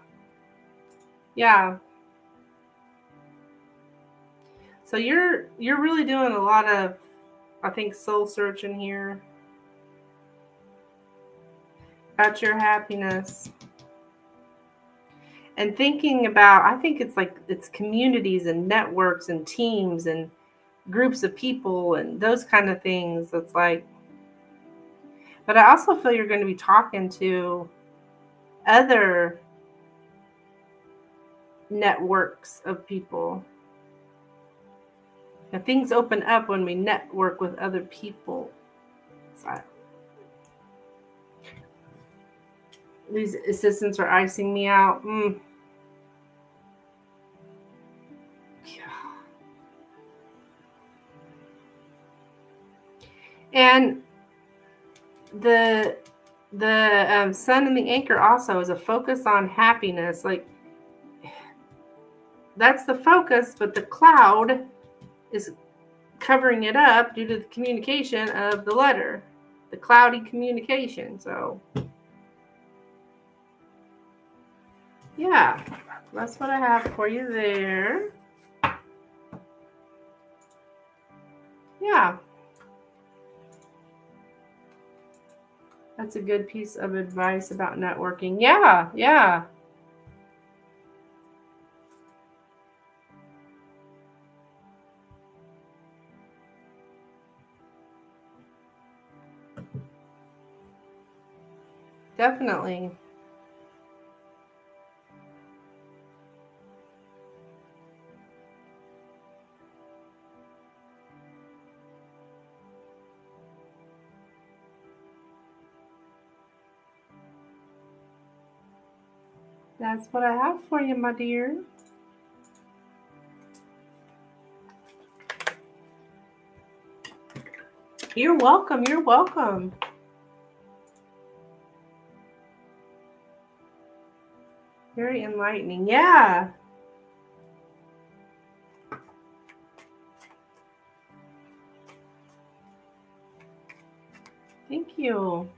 So you're really doing a lot of, I think, soul searching here about your happiness. And thinking about, I think it's communities and networks and teams and groups of people and those kind of things. It's like, but I also feel you're going to be talking to other networks of people. And things open up when we network with other people. So These assistants are icing me out. And the sun and the anchor also is a focus on happiness. Like, that's the focus, but the cloud is covering it up due to the communication of the letter, the cloudy communication. So yeah, that's what I have for you there. Yeah, that's a good piece of advice about networking. Yeah. Definitely. That's what I have for you, my dear. You're welcome. You're welcome. Very enlightening. Yeah. Thank you.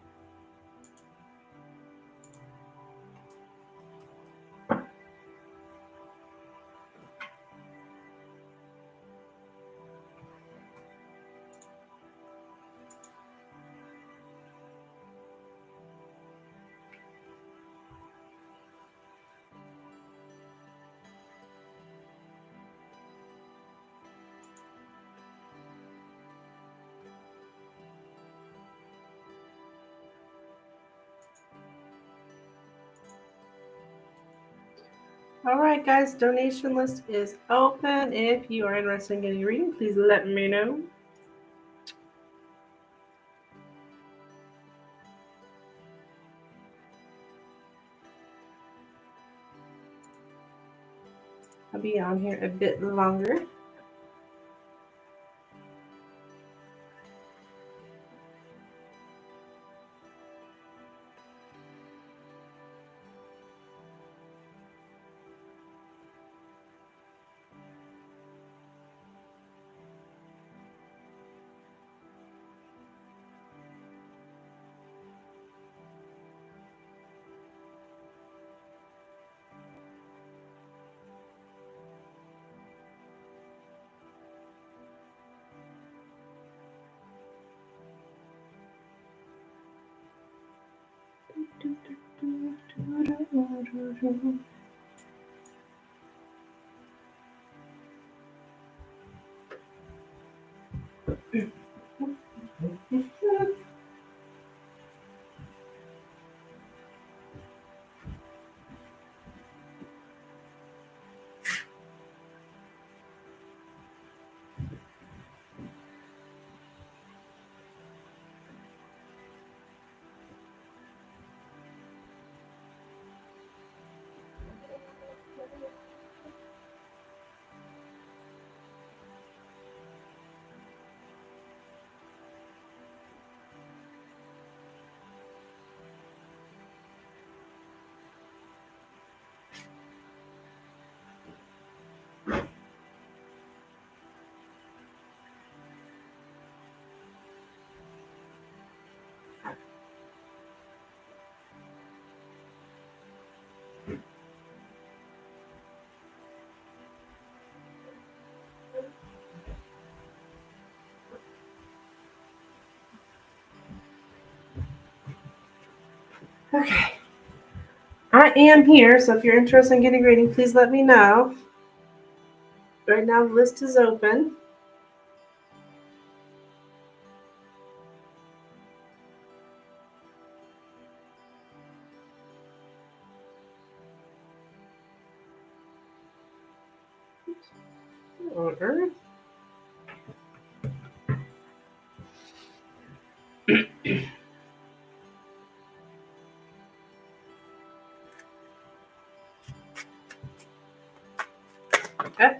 All right, guys, donation list is open. If you are interested in getting a reading, please let me know. I'll be on here a bit longer. Okay. I am here, so if you're interested in getting a reading, please let me know. Right now, the list is open. On Earth. Okay.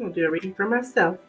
I'll do a reading for myself.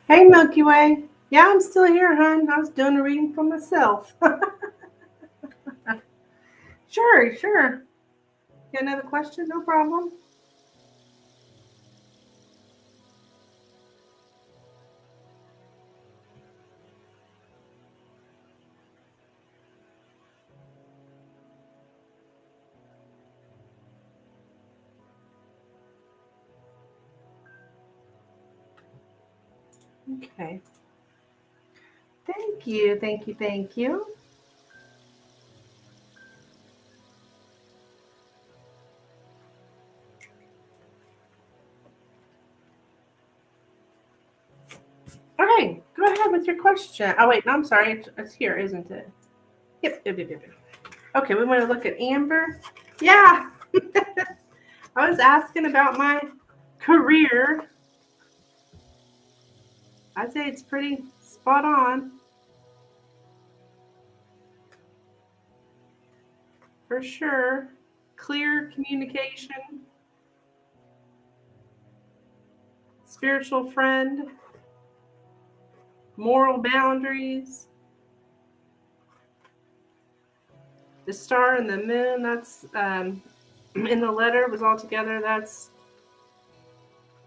Hey, Milky Way. Yeah, I'm still here, hon. I was doing a reading for myself. Sure. Got another question? No problem. Okay. Thank you. Okay, go ahead with your question. Oh, wait, no, I'm sorry. It's here, isn't it? Yep. Okay, we want to look at Amber. Yeah, I was asking about my career. I'd say it's pretty spot on. For sure. Clear communication, spiritual friend, moral boundaries, The star and the moon, that's in the letter was all together. That's,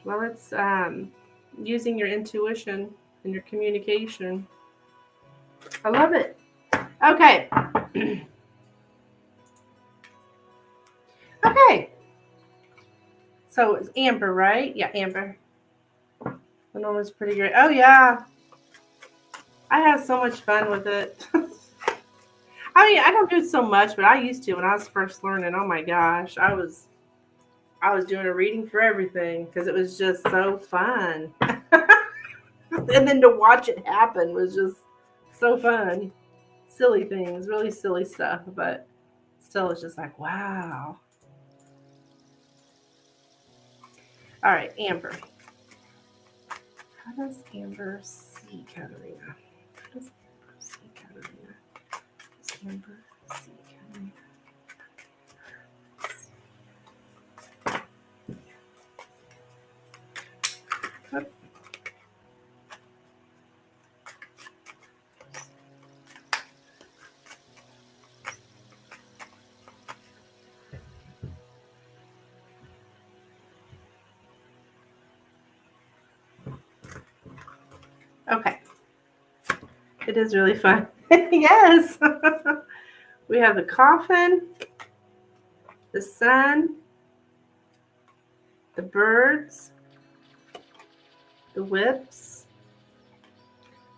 well, it's using your intuition and your communication. I love it. Okay. Okay. So it's amber, right? Yeah, amber. The one was pretty great. Oh, yeah. I have so much fun with it. I mean, I don't do so much, but I used to when I was first learning. Oh my gosh, I was doing a reading for everything because it was just so fun. And then to watch it happen was just so fun. Silly things, really silly stuff, but still it's just like, wow. All right, Amber. How does Amber see Katerina? How does Amber see Katerina? Does Amber see Katerina? Okay. It is really fun. Yes. We have the coffin, the sun, the birds, the whips,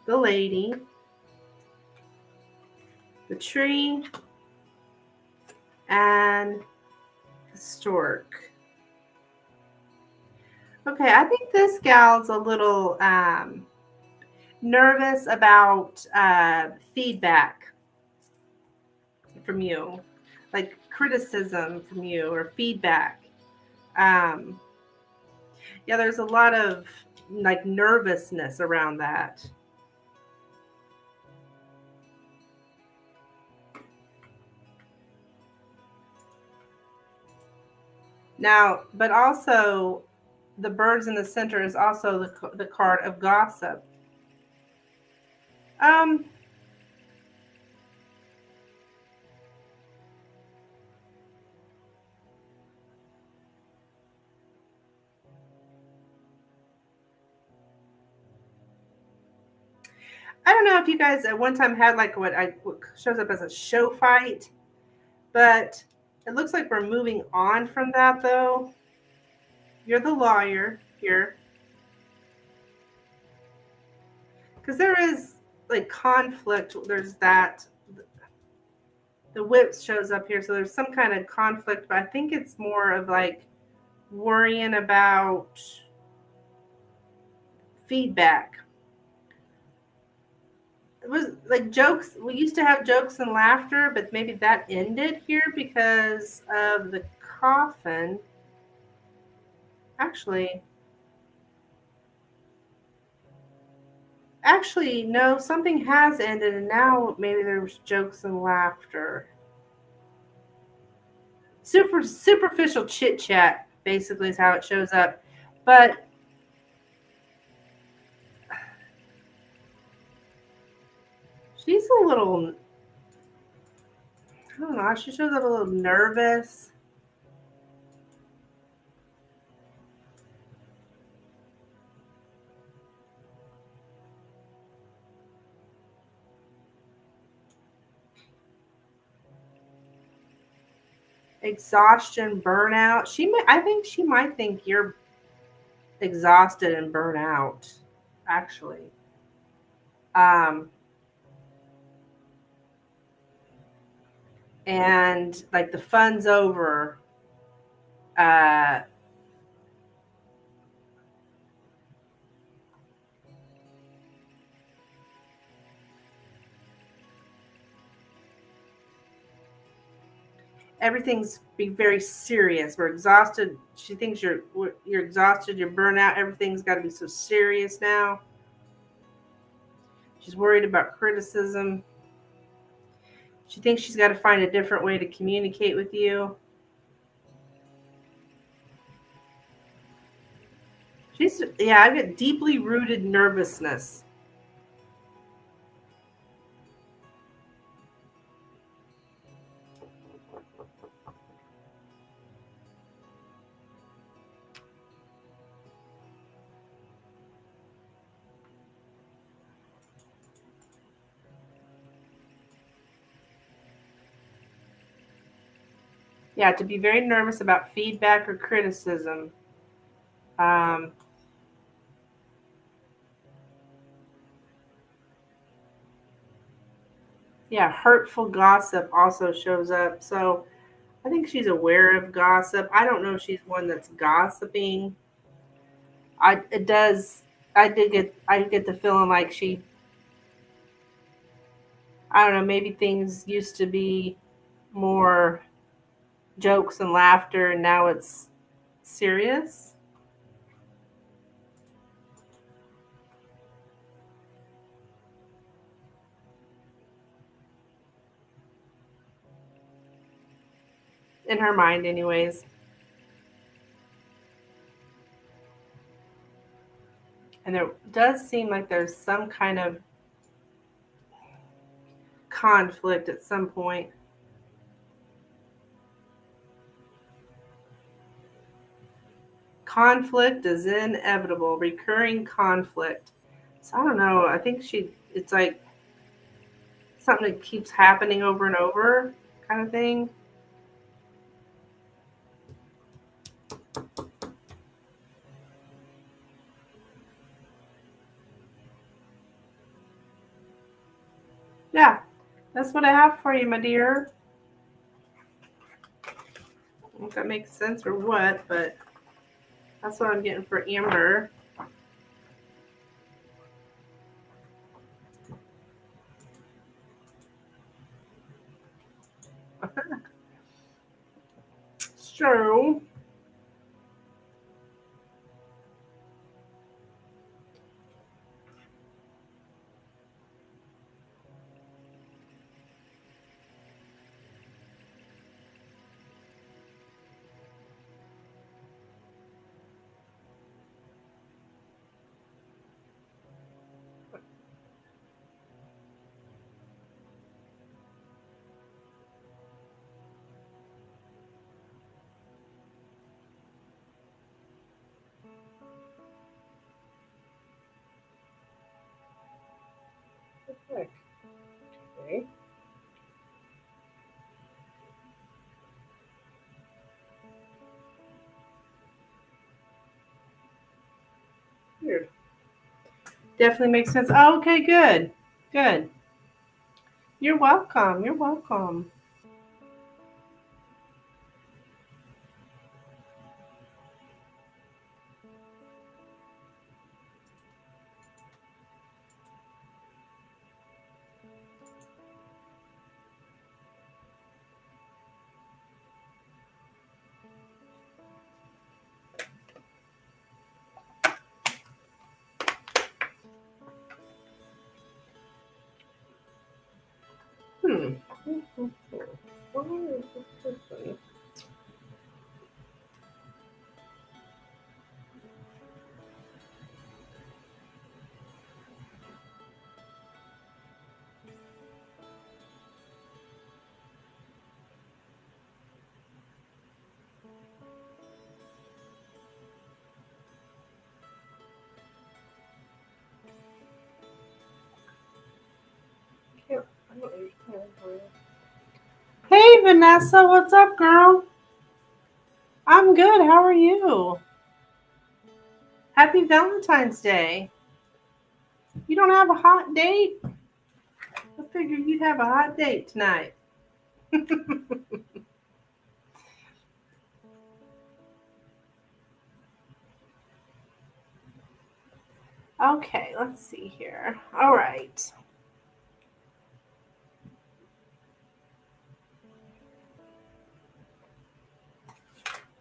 the lady, the tree, and the stork. Okay, I think this gal's a little nervous about feedback from you, like criticism from you or feedback. Yeah, there's a lot of like nervousness around that. Now, but also the birds in the center is also the card of gossip. Um, I don't know if you guys at one time had like what shows up as a show fight, but it looks like we're moving on from that though. You're the lawyer here. Because there is like conflict. There's that. The whip shows up here. So there's some kind of conflict, but I think it's more of like worrying about feedback. It was like jokes. We used to have jokes and laughter, but maybe that ended here because of the coffin. Actually, no, something has ended, and now maybe there's jokes and laughter. Superficial chit chat, basically, is how it shows up. But she's a little, I don't know, she shows up a little nervous. Exhaustion, burnout. I think she might think you're exhausted and burnout, actually. Um, and like the fun's over. Uh, everything's being very serious. We're exhausted. She thinks you're exhausted, you're burnout. Everything's got to be so serious now. She's worried about criticism. She thinks she's got to find a different way to communicate with you. I've got deeply rooted nervousness. Yeah, to be very nervous about feedback or criticism. Um, yeah, hurtful gossip also shows up. So I think she's aware of gossip. I don't know if she's one that's gossiping. It does. I get the feeling like she. I don't know. Maybe things used to be more jokes and laughter, and now it's serious in her mind, anyways. And there does seem like there's some kind of conflict at some point. Conflict is inevitable, recurring conflict. So I don't know. I think it's like something that keeps happening over and over kind of thing. Yeah, that's what I have for you, my dear. I don't know if that makes sense or what, but that's what I'm getting for Amber. So, okay. Weird. Definitely makes sense. Oh, okay, good. Good. You're welcome. You're welcome. Hmm. Why is this person? I don't understand. Hey, Vanessa, what's up, girl? I'm good. How are you? Happy Valentine's Day. You don't have a hot date? I figured you'd have a hot date tonight. Okay, let's see here. All right.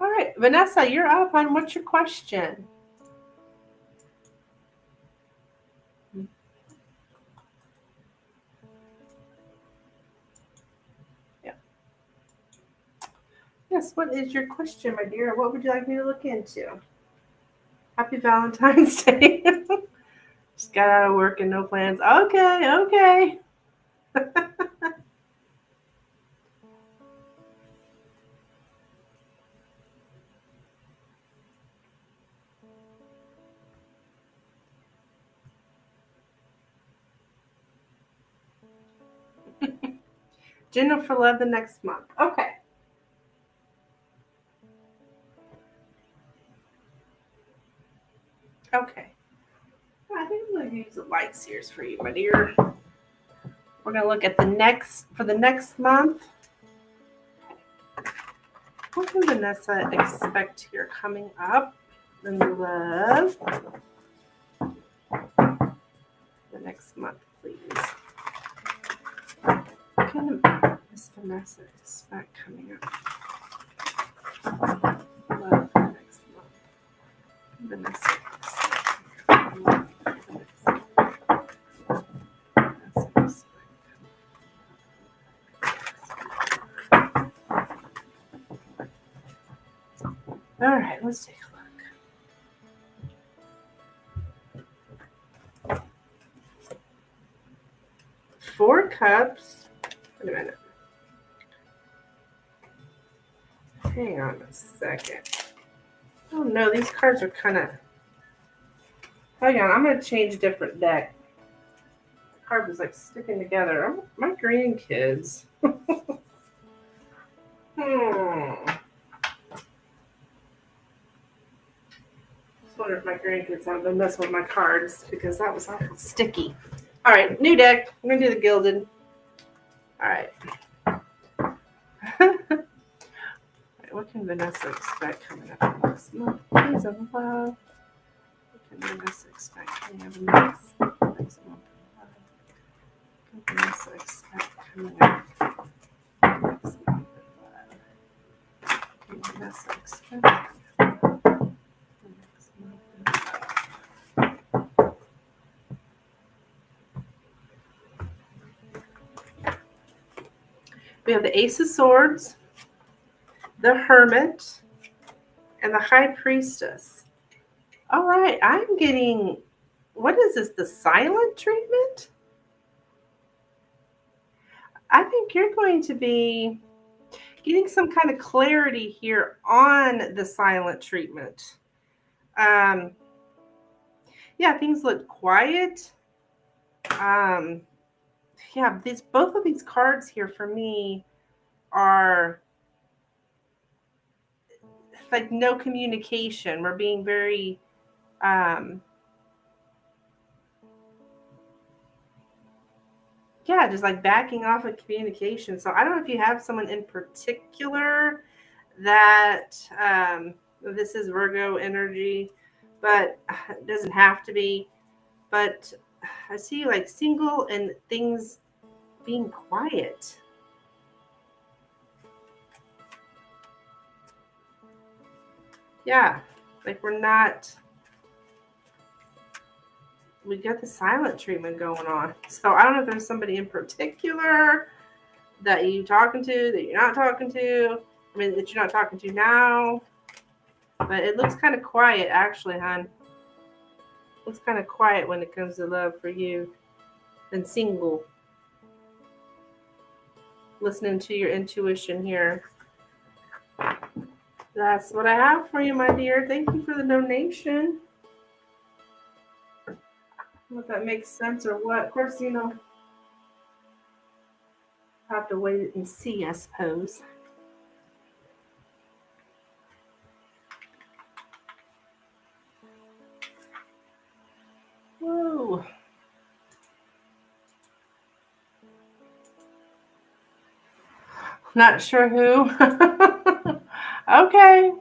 All right, Vanessa, you're up. On what's your question? Yeah. Yes, what is your question, my dear? What would you like me to look into? Happy Valentine's Day. Just got out of work and no plans. Okay, okay. Dinner for love the next month. Okay. Okay. I think I'm going to use the light series for you, my dear. We're going to look at for the next month. What can Vanessa expect here coming up in love? The next month, please. What can Miss Vanessa expect coming up? Love for next month. Vanessa All right, let's take a look. 4 cups. Wait a minute. Hang on a second. Oh no, these cards are kind of. Hang on, I'm going to change a different deck. The card was like sticking together. My grandkids. Just wonder if my grandkids have been messing with my cards because that was awful sticky. All right, new deck. I'm going to do the gilded. All right. What can Vanessa expect coming up next month? Please, of love. What can Vanessa expect coming up next month? What can Vanessa expect coming up next month? What can Vanessa expect next month? We have the Ace of Swords, the Hermit, and the High Priestess. All right, I'm getting, what is this, the silent treatment? I think you're going to be getting some kind of clarity here on the silent treatment. Yeah, things look quiet. Yeah, both of these cards here for me are like no communication. We're being very just like backing off of communication. So I don't know if you have someone in particular that this is Virgo energy, but it doesn't have to be. But I see like single and things being quiet. Yeah, like we got the silent treatment going on. So I don't know if there's somebody in particular that you're talking to, that you're not talking to. I mean, that you're not talking to now. But it looks kind of quiet, actually, hon. It looks kind of quiet when it comes to love for you. And single. Listening to your intuition here. That's what I have for you, my dear. Thank you for the donation. I don't know if that makes sense or what. Of course, have to wait and see, I suppose. Whoa. Not sure who. Okay.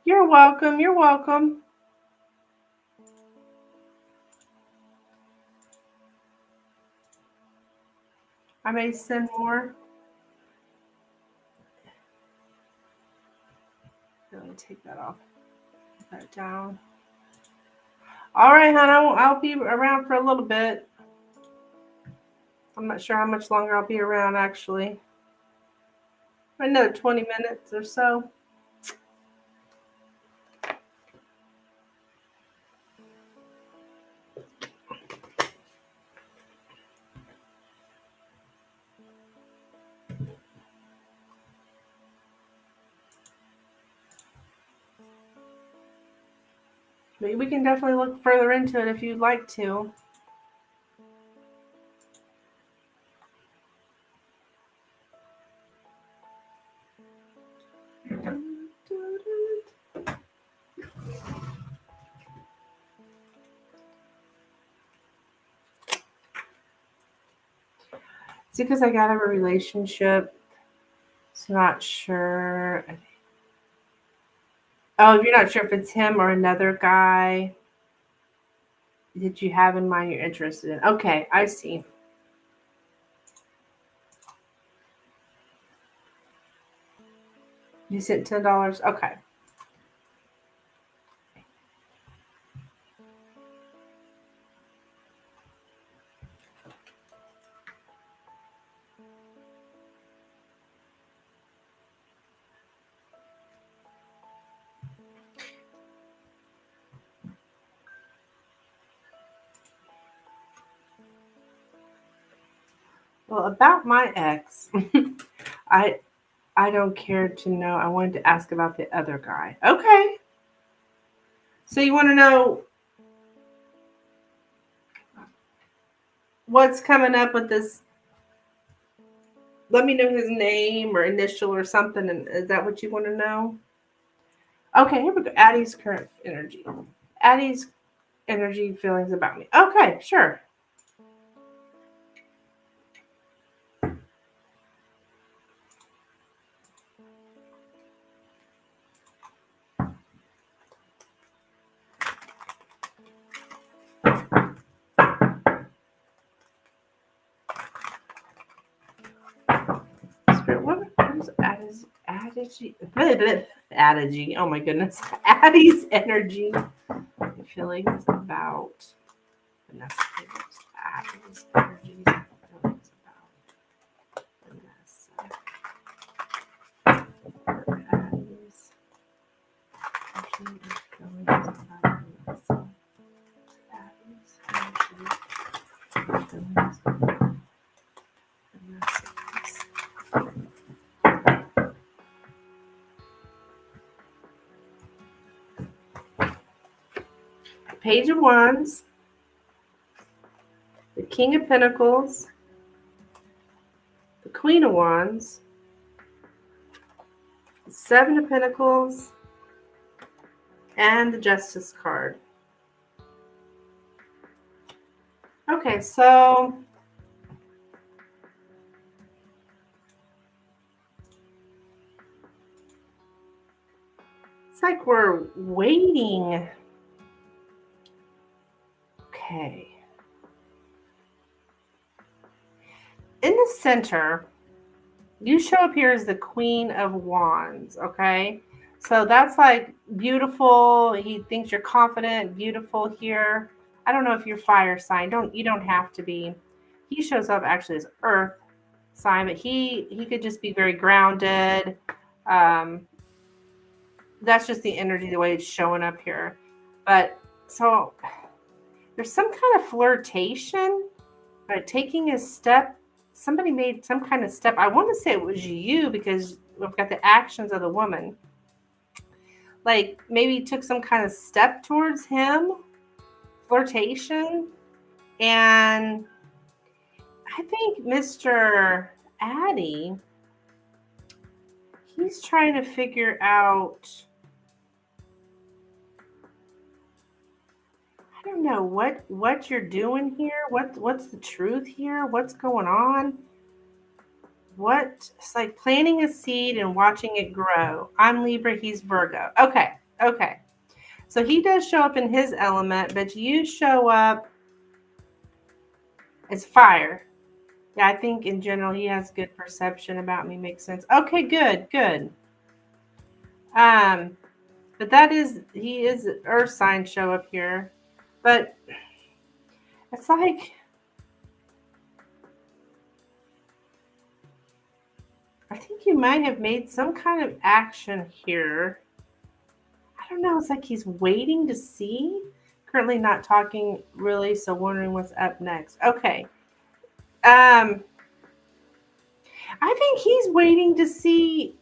You're welcome. You're welcome. I may send more. Let me take that off. Put that down. All right, hon. I'll be around for a little bit. I'm not sure how much longer I'll be around, actually. Another 20 minutes or so. But we can definitely look further into it if you'd like to. Is it because I got out of a relationship? So not sure. Oh, if you're not sure if it's him or another guy that you have in mind you're interested in. Okay, I see. You sent $10? Okay. Well, about my ex, I I don't care to know. I wanted to ask about the other guy. Okay. So you want to know what's coming up with this? Let me know his name or initial or something. And is that what you want to know? Okay, here we go. Addie's current energy. Addie's energy feelings about me. Okay, sure. Spirit, what is Addie's Addie? Addie. Oh my goodness. Addie's energy feelings about Vanessa. Addie's energy feelings about Vanessa. Addie's energy feelings about Vanessa. Addie's energy feelings about Vanessa. Page of Wands, the King of Pentacles, the Queen of Wands, the Seven of Pentacles, and the Justice card. Okay, so it's like we're waiting. Okay. In the center, you show up here as the Queen of Wands, okay? So that's like beautiful. He thinks you're confident, beautiful here. I don't know if you're fire sign. You don't have to be. He shows up actually as earth sign, but he could just be very grounded. Um, that's just the energy, the way it's showing up here. But so there's some kind of flirtation, right? Taking a step. Somebody made some kind of step. I want to say it was you because we've got the actions of the woman. Like maybe took some kind of step towards him, flirtation. And I think Mr. Addy, he's trying to figure out, I don't know what you're doing here. What's the truth here? What's going on? It's like planting a seed and watching it grow. I'm Libra, he's Virgo. Okay. So he does show up in his element, but you show up as fire. Yeah, I think in general he has good perception about me. Makes sense. Okay, good. But he is earth sign show up here. But it's like I think you might have made some kind of action here. I don't know. It's like he's waiting to see. Currently not talking really, so wondering what's up next. Okay. I think he's waiting to see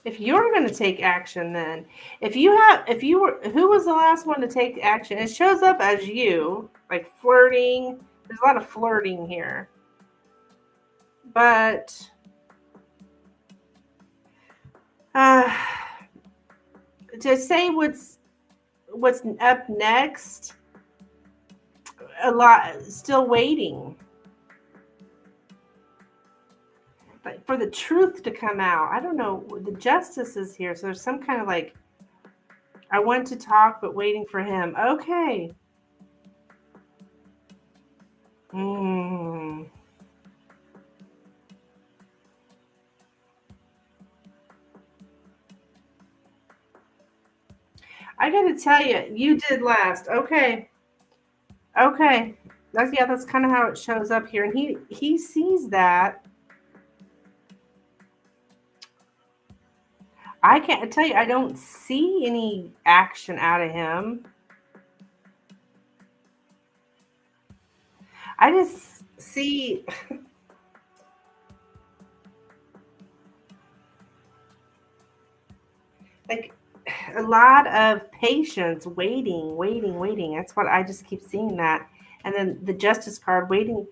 if you're going to take action. Then, who was the last one to take action? It shows up as you, like flirting. There's a lot of flirting here, but to say what's up next, a lot, still waiting. Like for the truth to come out. I don't know. The justice is here. So there's some kind of like, I want to talk, but waiting for him. Okay. Mm. I got to tell you, you did last. Okay. Okay. That's kind of how it shows up here. And he sees that. I can't tell you, I don't see any action out of him. I just see like a lot of patience, waiting. That's what I just keep seeing that. And then the justice card, waiting.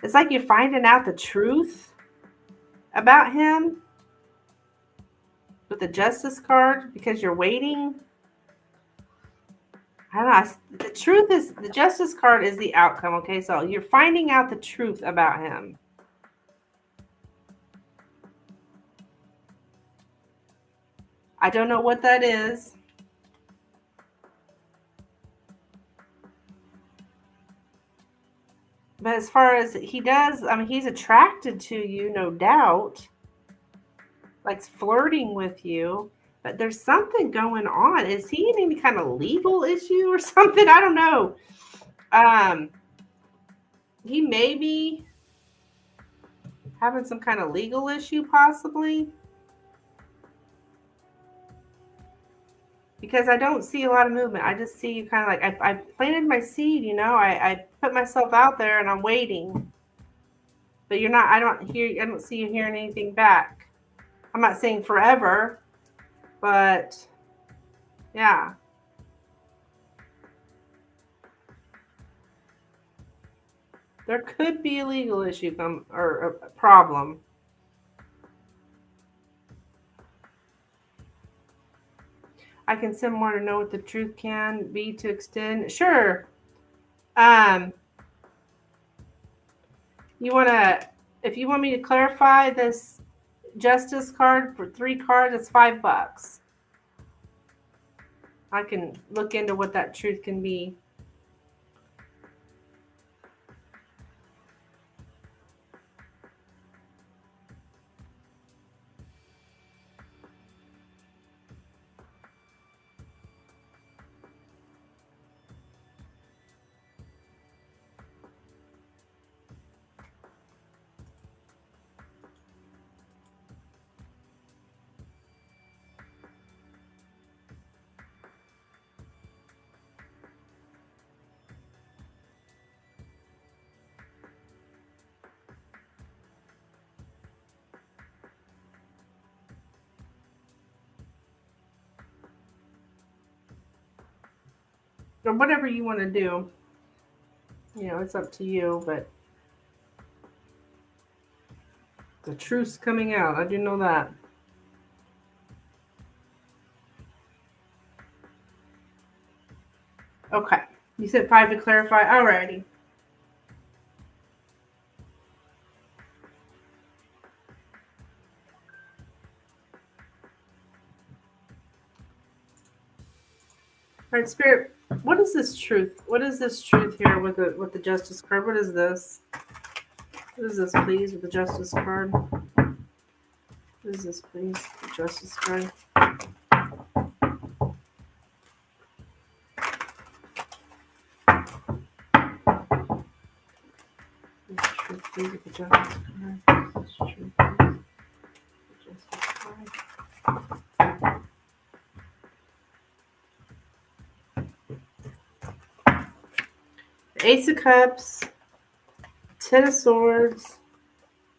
It's like you're finding out the truth about him with the justice card because you're waiting. I don't know. The truth is, the justice card is the outcome. Okay, so you're finding out the truth about him. I don't know what that is. But as far as he does, I mean, he's attracted to you, no doubt, like flirting with you. But there's something going on. Is he in any kind of legal issue or something? I don't know. He may be having some kind of legal issue, possibly. Because I don't see a lot of movement. I just see you kind of like, I planted my seed, you know, I put myself out there and I'm waiting. But you're not, I don't see you hearing anything back. I'm not saying forever, but yeah. There could be a legal issue or a problem. I can send more to know what the truth can be to extend. Sure. You want to, if you want me to clarify this justice card for 3 cards, it's $5. I can look into what that truth can be. Or whatever you want to do. You know, it's up to you, but the truth's coming out. I do know that. Okay. You said 5 to clarify. Alrighty. All right, Spirit. What is this truth? What is this truth here with the Justice card? What is this? What is this, please, with the Justice card? What is this, please? The Justice card. This truth, please, with the Justice card. This truth, please. The Justice card. The Ace of Cups, 10 of Swords,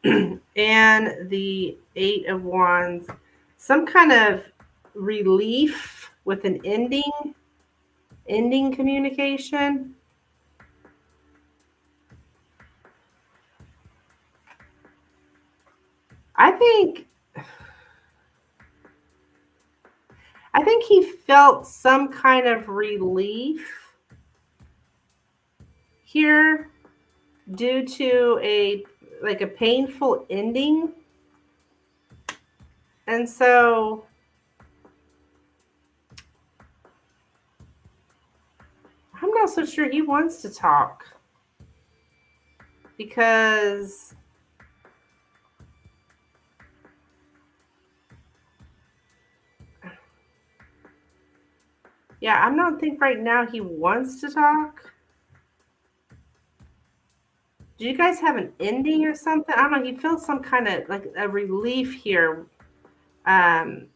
and the 8 of Wands. Some kind of relief with an ending communication. I think he felt some kind of relief here due to a painful ending. And so I'm not so sure he wants to talk, because yeah, I don't think right now he wants to talk. Do you guys have an ending or something? I don't know. He feels some kind of like a relief here, um,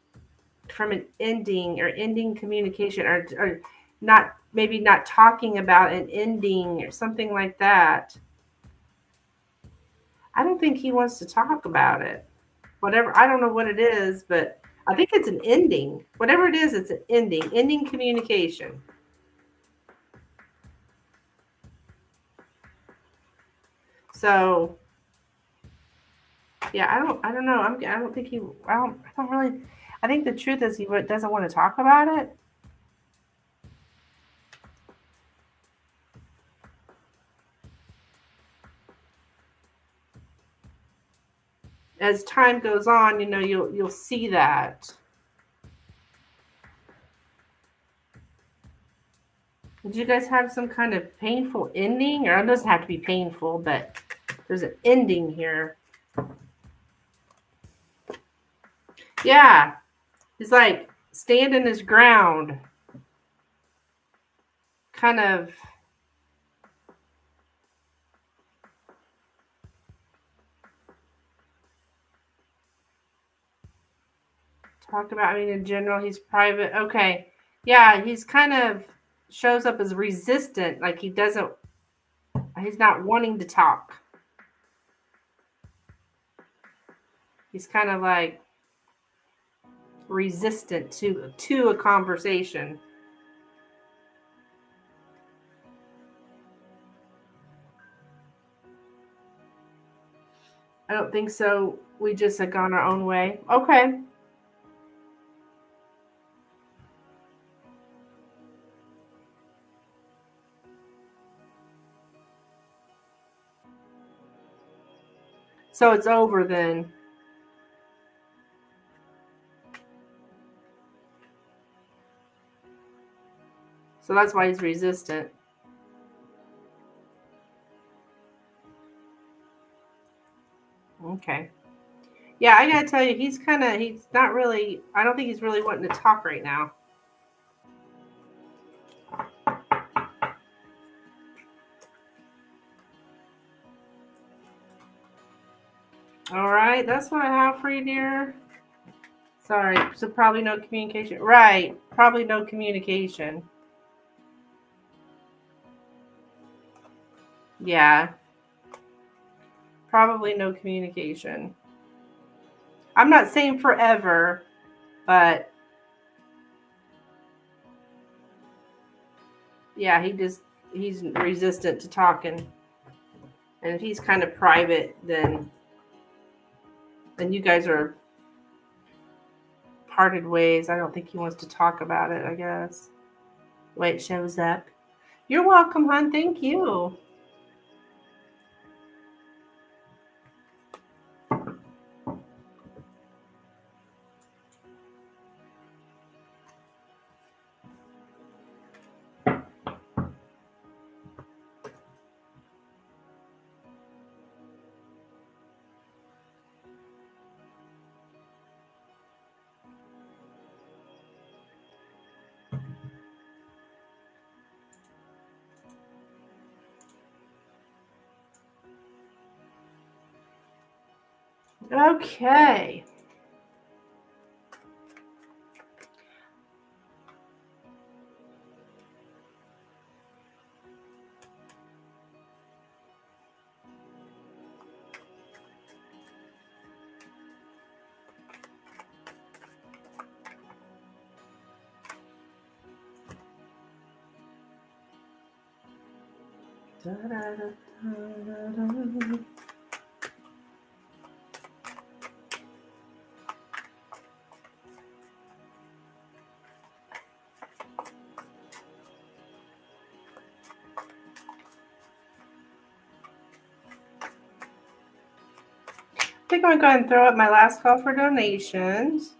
from an ending or ending communication, or not, maybe not talking about an ending or something like that. I don't think he wants to talk about it. Whatever, I don't know what it is, but I think it's an ending. Whatever it is, it's an ending communication. So yeah, I don't know. I don't think he, I don't really, I think the truth is he doesn't want to talk about it. As time goes on, you'll see that. Did you guys have some kind of painful ending? Or it doesn't have to be painful, but there's an ending here. Yeah. He's like standing his ground. Kind of talk about, I mean, in general, he's private. Okay. Yeah, he's kind of shows up as resistant, like he's not wanting to talk. He's kind of like resistant to a conversation. I don't think so. We just had gone our own way. Okay. So it's over then. So that's why he's resistant. Okay. Yeah, I gotta tell you, he's not really, I don't think he's really wanting to talk right now. All right, that's what I have for you, dear. Sorry, so probably no communication. Right, probably no communication. Yeah, probably no communication. I'm not saying forever, but yeah, he's resistant to talking. And if he's kind of private, then you guys are parted ways. I don't think he wants to talk about it, I guess. Wait, shows up. You're welcome, hon. Thank you. Okay. Da, da, da, da, da. think I'm going to go ahead and throw up my last call for donations.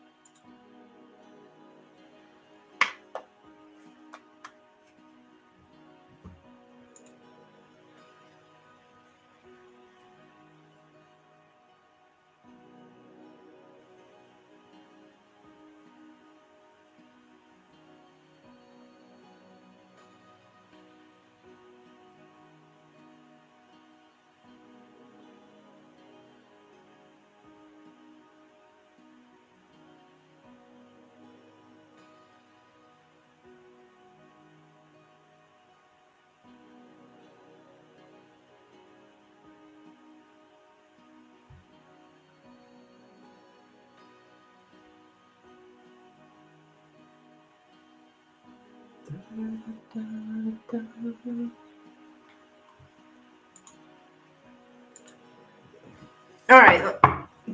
All right,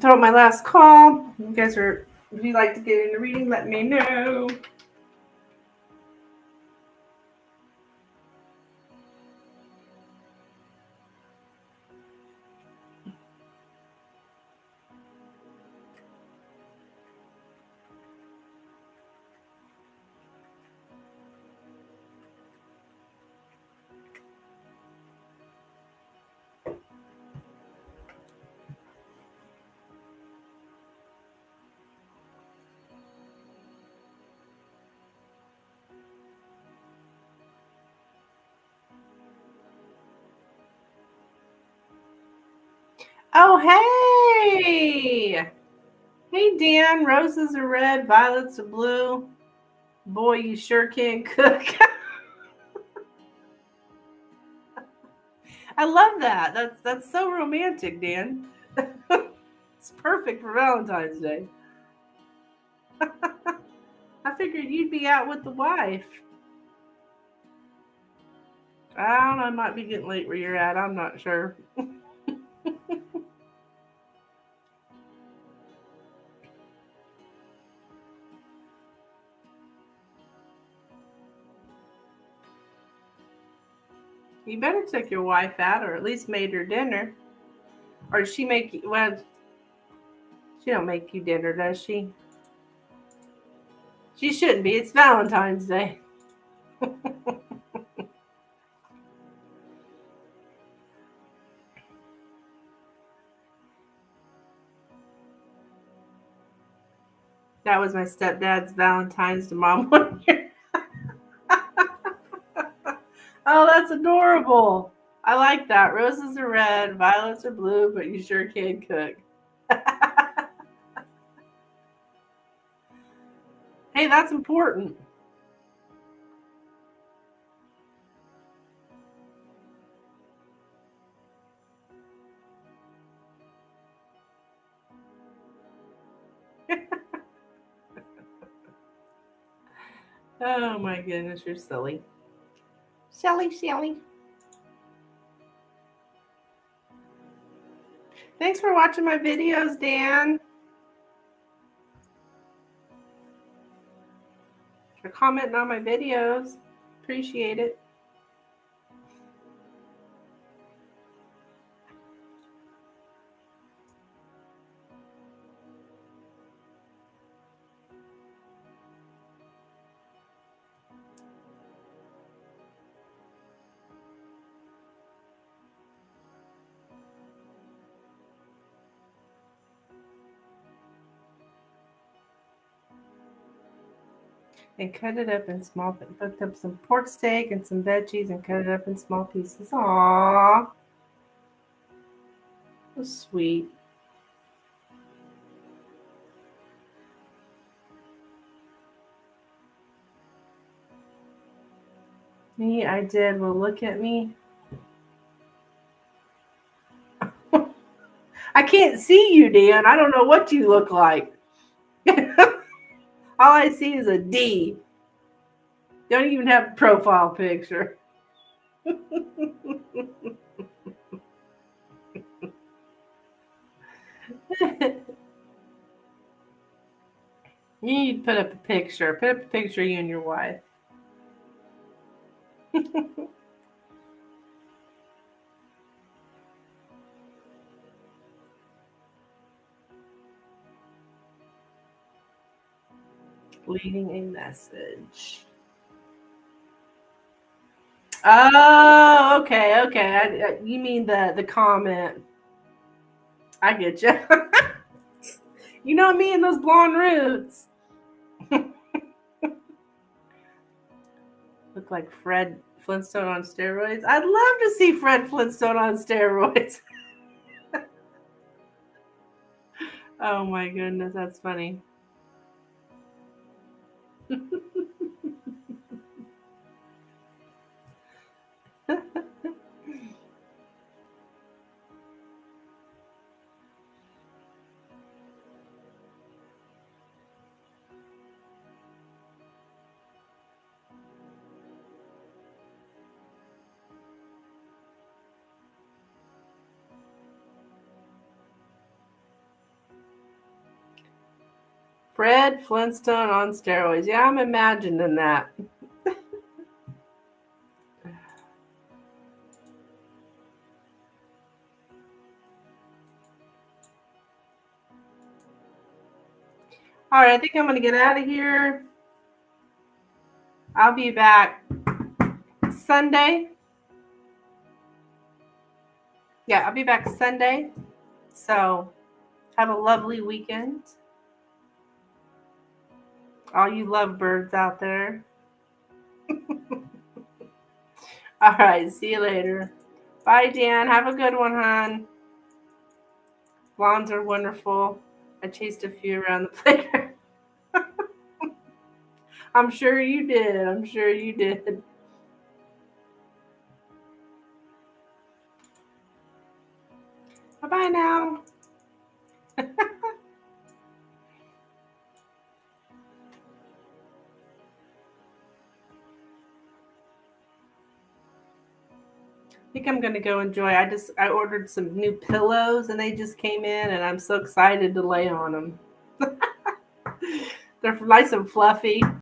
throw up my last call. You guys are, if you'd like to get in the reading, let me know. Oh, hey! Hey, Dan. Roses are red, violets are blue. Boy, you sure can cook. I love that. That's so romantic, Dan. It's perfect for Valentine's Day. I figured you'd be out with the wife. I don't know. It might be getting late where you're at. I'm not sure. You better took your wife out, or at least made her dinner. Or does she make you? Well, she don't make you dinner, does she? She shouldn't be. It's Valentine's Day. That was my stepdad's Valentine's to mom one year. Oh, that's adorable. I like that. Roses are red, violets are blue, but you sure can cook. Hey, that's important. Oh my goodness, you're silly. Silly. Thanks for watching my videos, Dan. For commenting on my videos. Appreciate it. And cut it up in small, cooked up some pork steak and some veggies and cut it up in small pieces. Aww. So sweet. Me, I did. Well, look at me. I can't see you, Dan. I don't know what you look like. All I see is a D. Don't even have a profile picture. You need to put up a picture. Put up a picture of you and your wife. Leaving a message. Oh, okay, okay. You mean the comment? I get you. You know me and those blonde roots. Look like Fred Flintstone on steroids. I'd love to see Fred Flintstone on steroids. Oh my goodness, that's funny. Fred Flintstone on steroids. Yeah, I'm imagining that. All right, I think I'm going to get out of here. I'll be back Sunday. Yeah, I'll be back Sunday. So have a lovely weekend. All you lovebirds out there. All right, see you later. Bye, Dan. Have a good one, hon. Blondes are wonderful. I chased a few around the playground. I'm sure you did. I'm sure you did. Bye-bye now. I think I'm gonna go enjoy. I ordered some new pillows and they just came in and I'm so excited to lay on them. They're nice and fluffy.